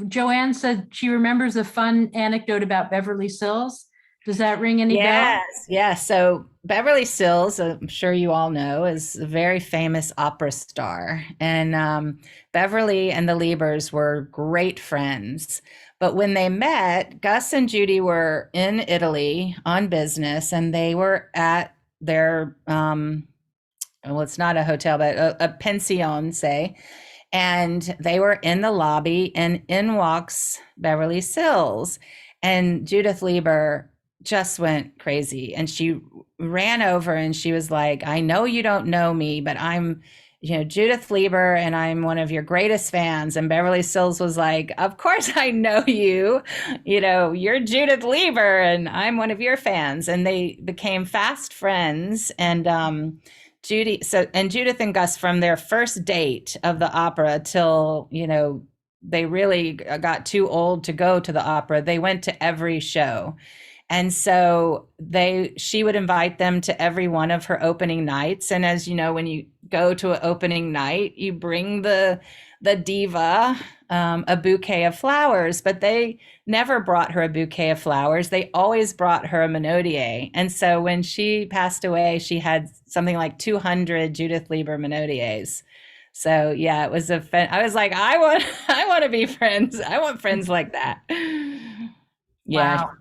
Joanne said she remembers a fun anecdote about Beverly Sills. Does that ring any bells? Yes. So Beverly Sills, I'm sure you all know, is a very famous opera star. And Beverly and the Liebers were great friends. But when they met, Gus and Judy were in Italy on business, and they were at their, well, it's not a hotel, but a pension, say. And they were in the lobby, and in walks Beverly Sills. And Judith Lieber just went crazy, and she ran over and she was like, I know you don't know me, but I'm Judith Lieber, and I'm one of your greatest fans. And Beverly Sills was like, of course I know you, you're Judith Lieber and I'm one of your fans. And they became fast friends. And Judith and Gus, from their first date of the opera till they really got too old to go to the opera, they went to every show. And so she would invite them to every one of her opening nights. And as you know, when you go to an opening night, you bring the diva a bouquet of flowers, but they never brought her a bouquet of flowers. They always brought her a Monotier. And so when she passed away, she had something like 200 Judith Lieber Monotiers. So yeah, it was I was like, I want to be friends. I want friends like that. Yeah. Wow.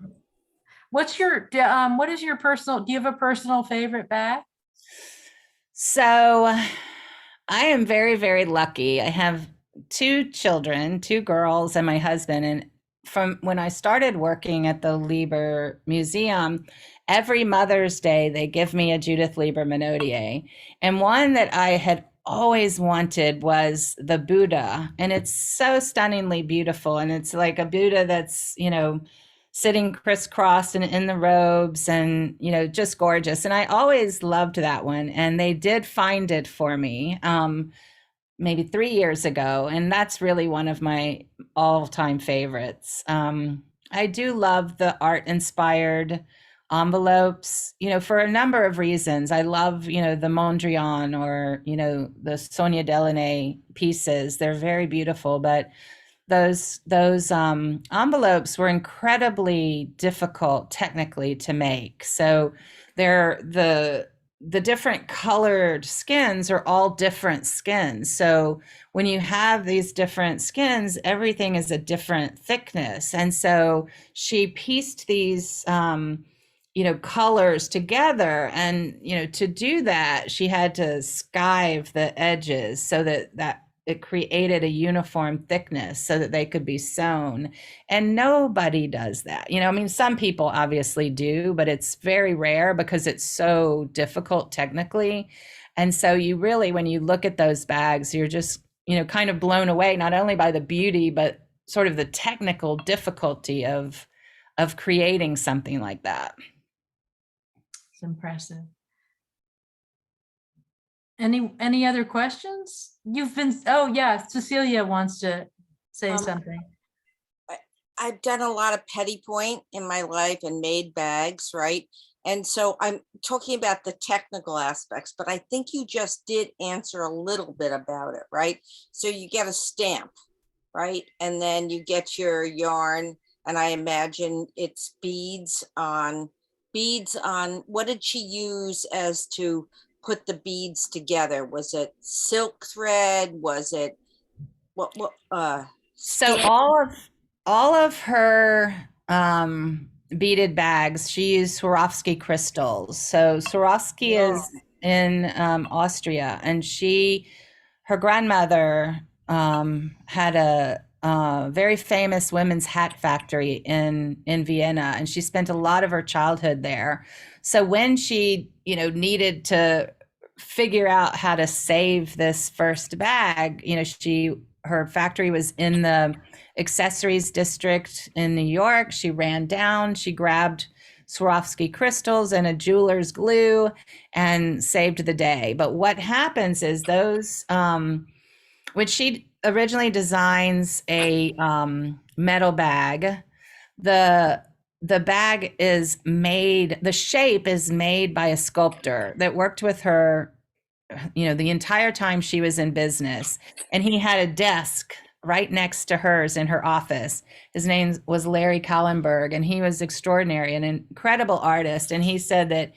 What is your personal, do you have a personal favorite bag? So I am very, very lucky. I have 2 children, 2 girls, and my husband. And from when I started working at the Leiber Museum, every Mother's Day, they give me a Judith Lieber Monotier. And one that I had always wanted was the Buddha. And it's so stunningly beautiful. And it's like a Buddha that's, sitting crisscrossed and in the robes, and just gorgeous. And I always loved that one, and they did find it for me maybe 3 years ago, and that's really one of my all-time favorites. I do love the art inspired envelopes, for a number of reasons. I love the Mondrian or the Sonia Delaunay pieces. They're very beautiful, but those envelopes were incredibly difficult technically to make. So the different colored skins are all different skins. So when you have these different skins, everything is a different thickness. And so she pieced these colors together, and to do that, she had to skive the edges so that it created a uniform thickness so that they could be sewn. And nobody does that. Some people obviously do, but it's very rare because it's so difficult technically. And so you really, when you look at those bags, you're just, kind of blown away, not only by the beauty, but sort of the technical difficulty of creating something like that. It's impressive. Any other questions? Oh yeah, Cecilia wants to say something. I've done a lot of petty point in my life and made bags, right? And so I'm talking about the technical aspects, but I think you just did answer a little bit about it, right? So you get a stamp, right? And then you get your yarn, and I imagine it's beads on, what did she use as to put the beads together? Was it silk thread? Was it what so all of her beaded bags, she used Swarovski crystals. So Swarovski is in Austria, and her grandmother had a very famous women's hat factory in Vienna, and she spent a lot of her childhood there. So when she needed to figure out how to save this first bag, her factory was in the accessories district in New York. She ran down, she grabbed Swarovski crystals and a jeweler's glue and saved the day. But what happens is those, when she originally designs a metal bag, the bag is made, the shape is made by a sculptor that worked with her, the entire time she was in business. And he had a desk right next to hers in her office. His name was Larry Kallenberg, and he was extraordinary, an incredible artist. And he said that,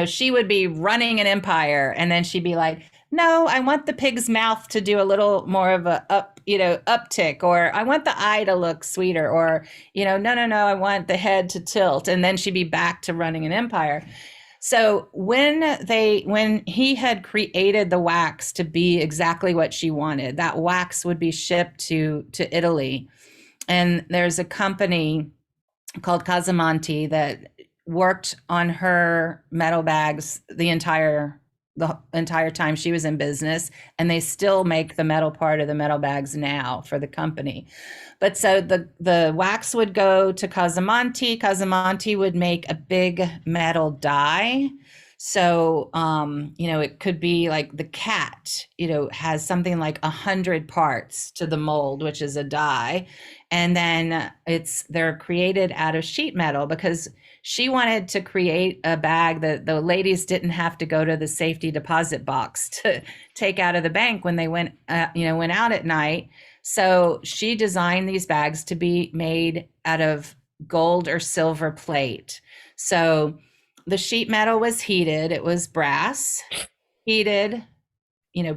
she would be running an empire, and then she'd be like, no, I want the pig's mouth to do a little more of a uptick, or I want the eye to look sweeter, or, no, I want the head to tilt. And then she'd be back to running an empire. So when he had created the wax to be exactly what she wanted, that wax would be shipped to Italy. And there's a company called Casamonti that worked on her metal bags the entire time she was in business, and they still make the metal part of the metal bags now for the company. But so the wax would go to Casamonti. Casamonti would make a big metal die. So, it could be like the cat, has something like 100 parts to the mold, which is a die. And then they're created out of sheet metal, because she wanted to create a bag that the ladies didn't have to go to the safety deposit box to take out of the bank when they went out at night. So she designed these bags to be made out of gold or silver plate. So the sheet metal was heated. It was brass, heated,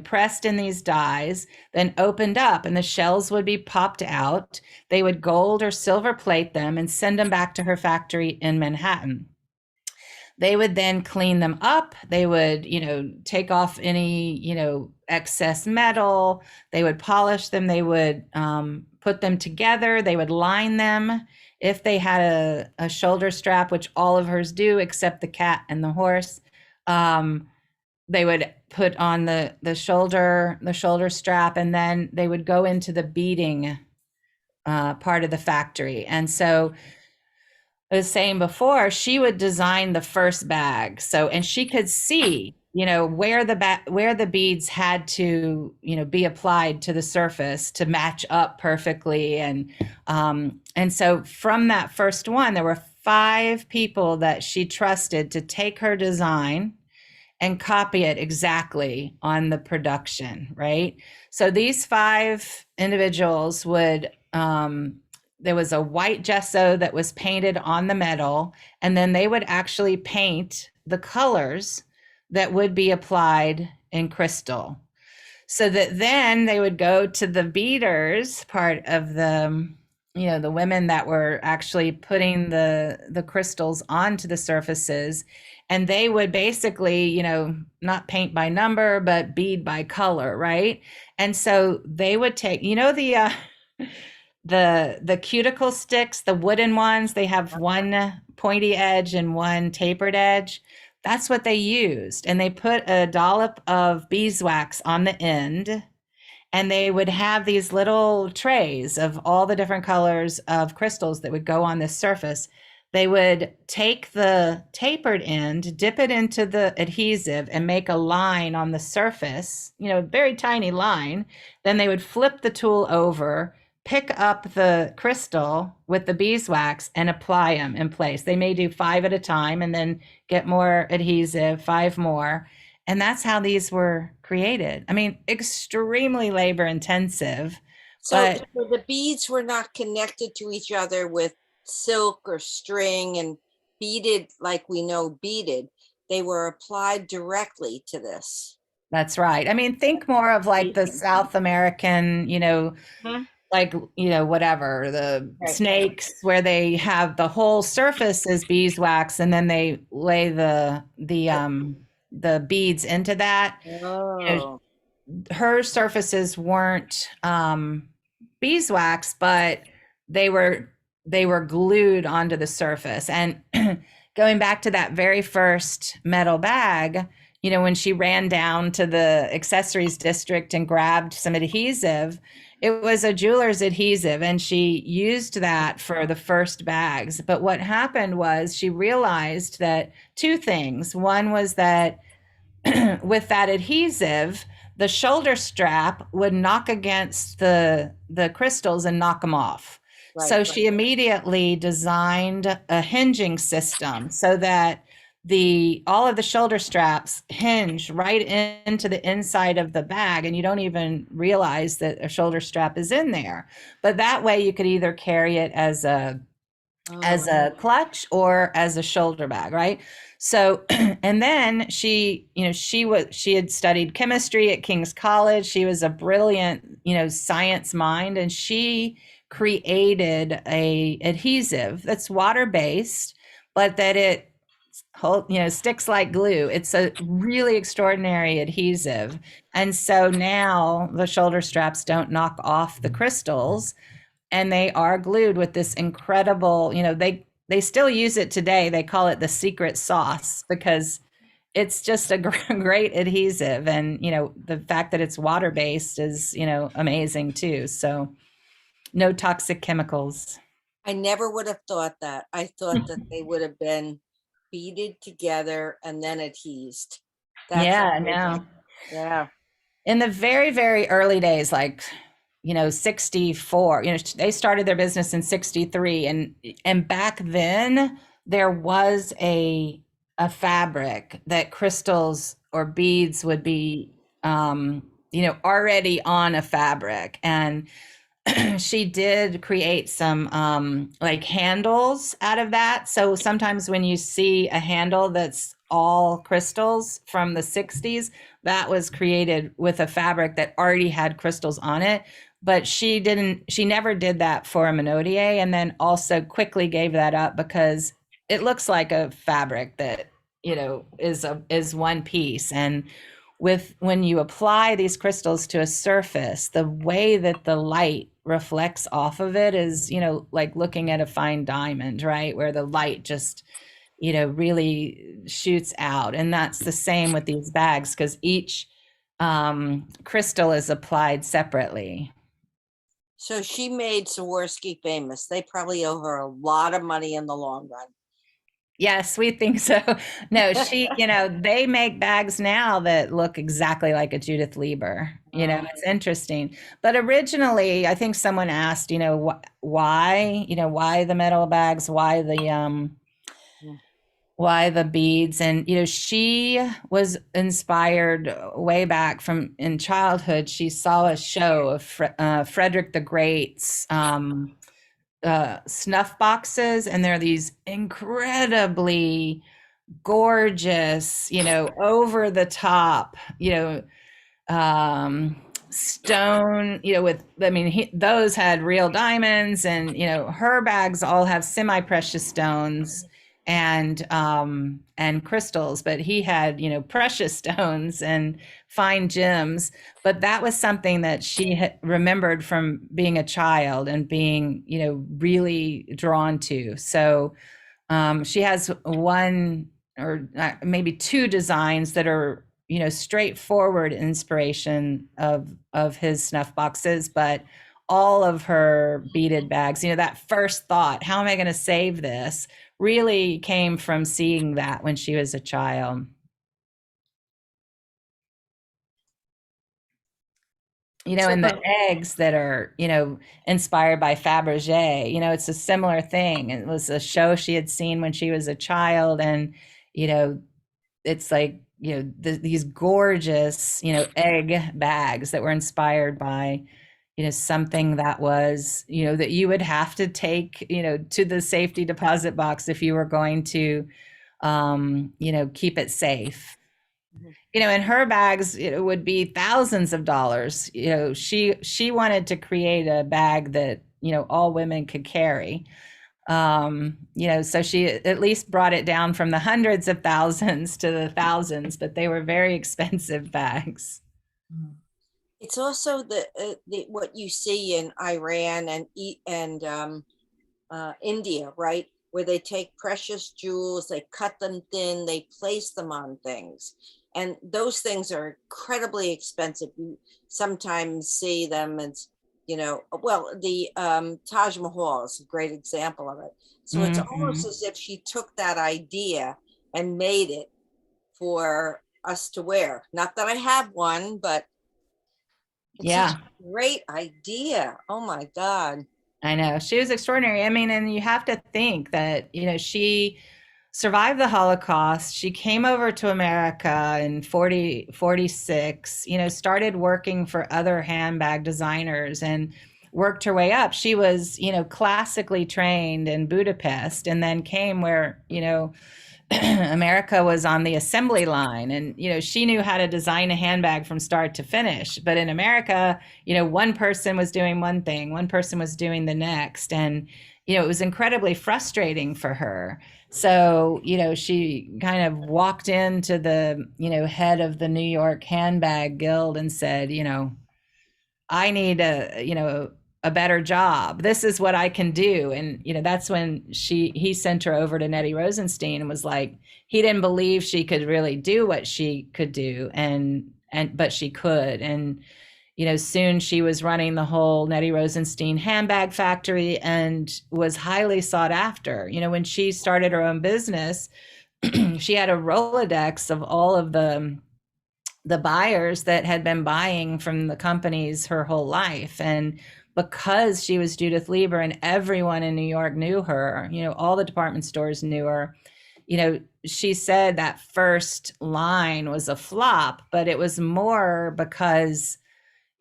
pressed in these dies, then opened up, and the shells would be popped out. They would gold or silver plate them and send them back to her factory in Manhattan. They would then clean them up. They would, take off any, excess metal. They would polish them. They would put them together. They would line them. If they had a shoulder strap, which all of hers do, except the cat and the horse, they would put on the shoulder strap, and then they would go into the beading part of the factory. And so I was saying before, she would design the first bag. So, and she could see, where the beads had to, be applied to the surface to match up perfectly. And so from that first one, there were 5 people that she trusted to take her design and copy it exactly on the production, right? So these 5 individuals would, there was a white gesso that was painted on the metal, and then they would actually paint the colors that would be applied in crystal. So that then they would go to the beaders part of the women that were actually putting the crystals onto the surfaces, and they would basically, not paint by number, but bead by color, right? And so they would take, the cuticle sticks, the wooden ones, they have one pointy edge and one tapered edge. That's what they used. And they put a dollop of beeswax on the end, and they would have these little trays of all the different colors of crystals that would go on this surface. They would take the tapered end, dip it into the adhesive, and make a line on the surface, a very tiny line. Then they would flip the tool over, pick up the crystal with the beeswax, and apply them in place. They may do 5 at a time and then get more adhesive, 5 more. And that's how these were created. I mean, extremely labor intensive. So the beads were not connected to each other with silk or string and beaded like we know beaded. They were applied directly to this. That's right. I mean, think more of like the South American, like, whatever, the snakes, where they have the whole surface is beeswax, and then they lay the beads into that. Oh. Her surfaces weren't beeswax, but they were glued onto the surface. And going back to that very first metal bag, when she ran down to the accessories district and grabbed some adhesive, it was a jeweler's adhesive, and she used that for the first bags. But what happened was she realized that two things. One was that with that adhesive, the shoulder strap would knock against the crystals and knock them off. Right, So right. she immediately designed a hinging system so that all of the shoulder straps hinge right into the inside of the bag, and you don't even realize that a shoulder strap is in there. But that way you could either carry it as a clutch or as a shoulder bag, right? So, and then she had studied chemistry at King's College. She was a brilliant, science mind, and she created a adhesive that's water-based, but that it sticks like glue. It's a really extraordinary adhesive. And so now the shoulder straps don't knock off the crystals, and they are glued with this incredible, they still use it today. They call it the secret sauce because it's just a great adhesive. And, the fact that it's water-based is, amazing too. So no toxic chemicals. I never would have thought that. I thought that they would have been beaded together and then adhesed. Yeah, amazing. no. Yeah. In the very, very early days, like 64, they started their business in 63, and back then there was a fabric that crystals or beads would be already on a fabric. And she did create some like handles out of that. So sometimes when you see a handle that's all crystals from the 60s, that was created with a fabric that already had crystals on it. But she never did that for a Monotier, and then also quickly gave that up because it looks like a fabric that, is one piece. And when you apply these crystals to a surface, the way that the light reflects off of it is, like looking at a fine diamond, right? Where the light just, really shoots out. And that's the same with these bags, because each crystal is applied separately. So she made Swarovski famous. They probably owe her a lot of money in the long run. Yes, we think so. No, she, they make bags now that look exactly like a Judith Lieber. It's interesting. But originally, I think someone asked, why the metal bags, why the beads. And, she was inspired way back from in childhood. She saw a show of Frederick the Great's snuff boxes, and they're these incredibly gorgeous, over the top, stone, those had real diamonds, and, her bags all have semi-precious stones and crystals, but he had, precious stones and fine gems. But that was something that she had remembered from being a child and being, really drawn to. So she has one or maybe two designs that are, straightforward inspiration of his snuff boxes, but all of her beaded bags, that first thought, how am I going to save this, really came from seeing that when she was a child. And the eggs that are, inspired by Fabergé, it's a similar thing. It was a show she had seen when she was a child. And, it's like, these gorgeous, egg bags that were inspired by, something that was, that you would have to take, to the safety deposit box if you were going to, keep it safe. In her bags, it would be thousands of dollars. She wanted to create a bag that, all women could carry. So she at least brought it down from the hundreds of thousands to the thousands, but they were very expensive bags. It's also the what you see in Iran and India, right? Where they take precious jewels, they cut them thin, they place them on things. And those things are incredibly expensive. You sometimes see them as, well, the Taj Mahal is a great example of it. So it's almost as if she took that idea and made it for us to wear. Not that I have one, but it's such a great idea. Oh my God. I know. She was extraordinary. I mean, and you have to think that, she survived the Holocaust. She came over to America in 46, started working for other handbag designers and worked her way up. She was, classically trained in Budapest, and then came where, America was on the assembly line, and she knew how to design a handbag from start to finish. But in America, one person was doing one thing, one person was doing the next, and it was incredibly frustrating for her. So she kind of walked into the head of the New York Handbag Guild and said, I need a better job. This is what I can do. And, that's when he sent her over to Nettie Rosenstein and was like, he didn't believe she could really do what she could do. But she could. And, soon she was running the whole Nettie Rosenstein handbag factory and was highly sought after. When she started her own business, she had a Rolodex of all of the buyers that had been buying from the companies her whole life. And because she was Judith Lieber and everyone in New York knew her, all the department stores knew her, she said that first line was a flop, but it was more because,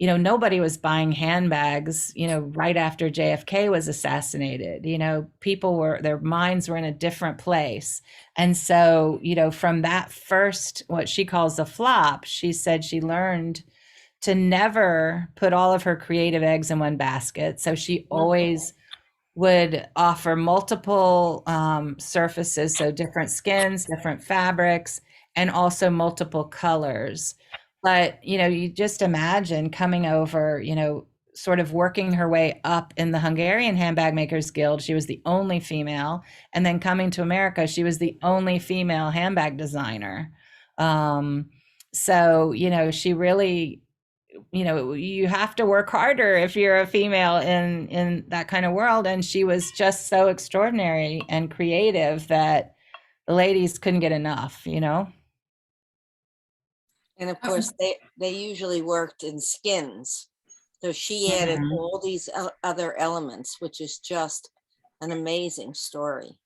nobody was buying handbags, right after JFK was assassinated. Their minds were in a different place. And so, from that first, what she calls a flop, she said she learned to never put all of her creative eggs in one basket. So she always would offer multiple surfaces, so different skins, different fabrics, and also multiple colors. But, you just imagine coming over, sort of working her way up in the Hungarian Handbag Makers Guild. She was the only female. And then coming to America, she was the only female handbag designer. So, she really, you have to work harder if you're a female in that kind of world. And she was just so extraordinary and creative that the ladies couldn't get enough, And of course, they usually worked in skins. So she added all these other elements, which is just an amazing story.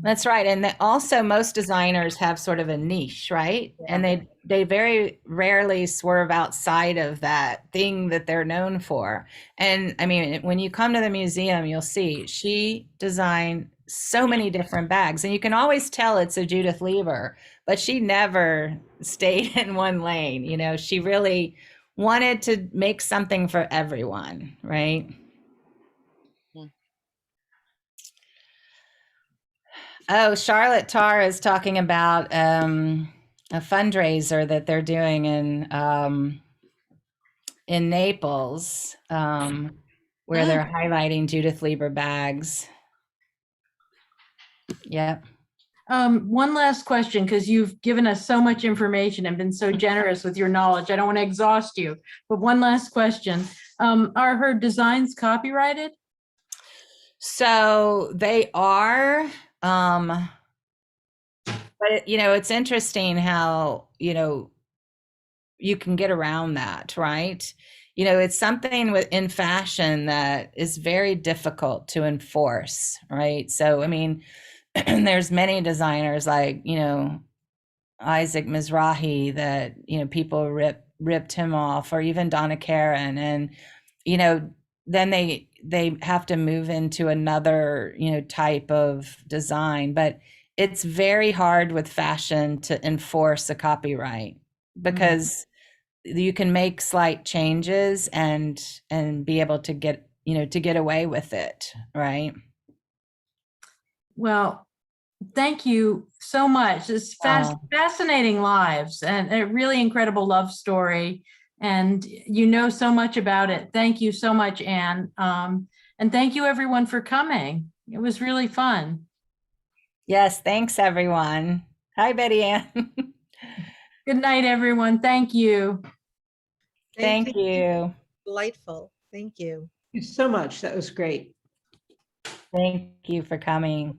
That's right. And also most designers have sort of a niche, right? Yeah. And they very rarely swerve outside of that thing that they're known for. And I mean, when you come to the museum, you'll see she designed so many different bags, and you can always tell it's a Judith Lieber, but she never stayed in one lane. She really wanted to make something for everyone, right? Oh, Charlotte Tarr is talking about a fundraiser that they're doing in Naples, where they're highlighting Judith Lieber bags. Yep. One last question, because you've given us so much information and been so generous with your knowledge. I don't want to exhaust you, but one last question. Are her designs copyrighted? So they are. But it's interesting how, you can get around that, right? It's something in fashion that is very difficult to enforce, right? So, I mean, there's many designers like, Isaac Mizrahi that, people ripped him off, or even Donna Karan. And, then they have to move into another, type of design. But it's very hard with fashion to enforce a copyright, because you can make slight changes and be able to get, to get away with it, right? Well, thank you so much. It's fascinating lives and a really incredible love story. And so much about it. Thank you so much, Anne. And thank you everyone for coming. It was really fun. Yes, thanks everyone. Hi, Betty Ann. Good night, everyone. Thank you. Thank you. Delightful. Thank you. Thank you so much. That was great. Thank you for coming.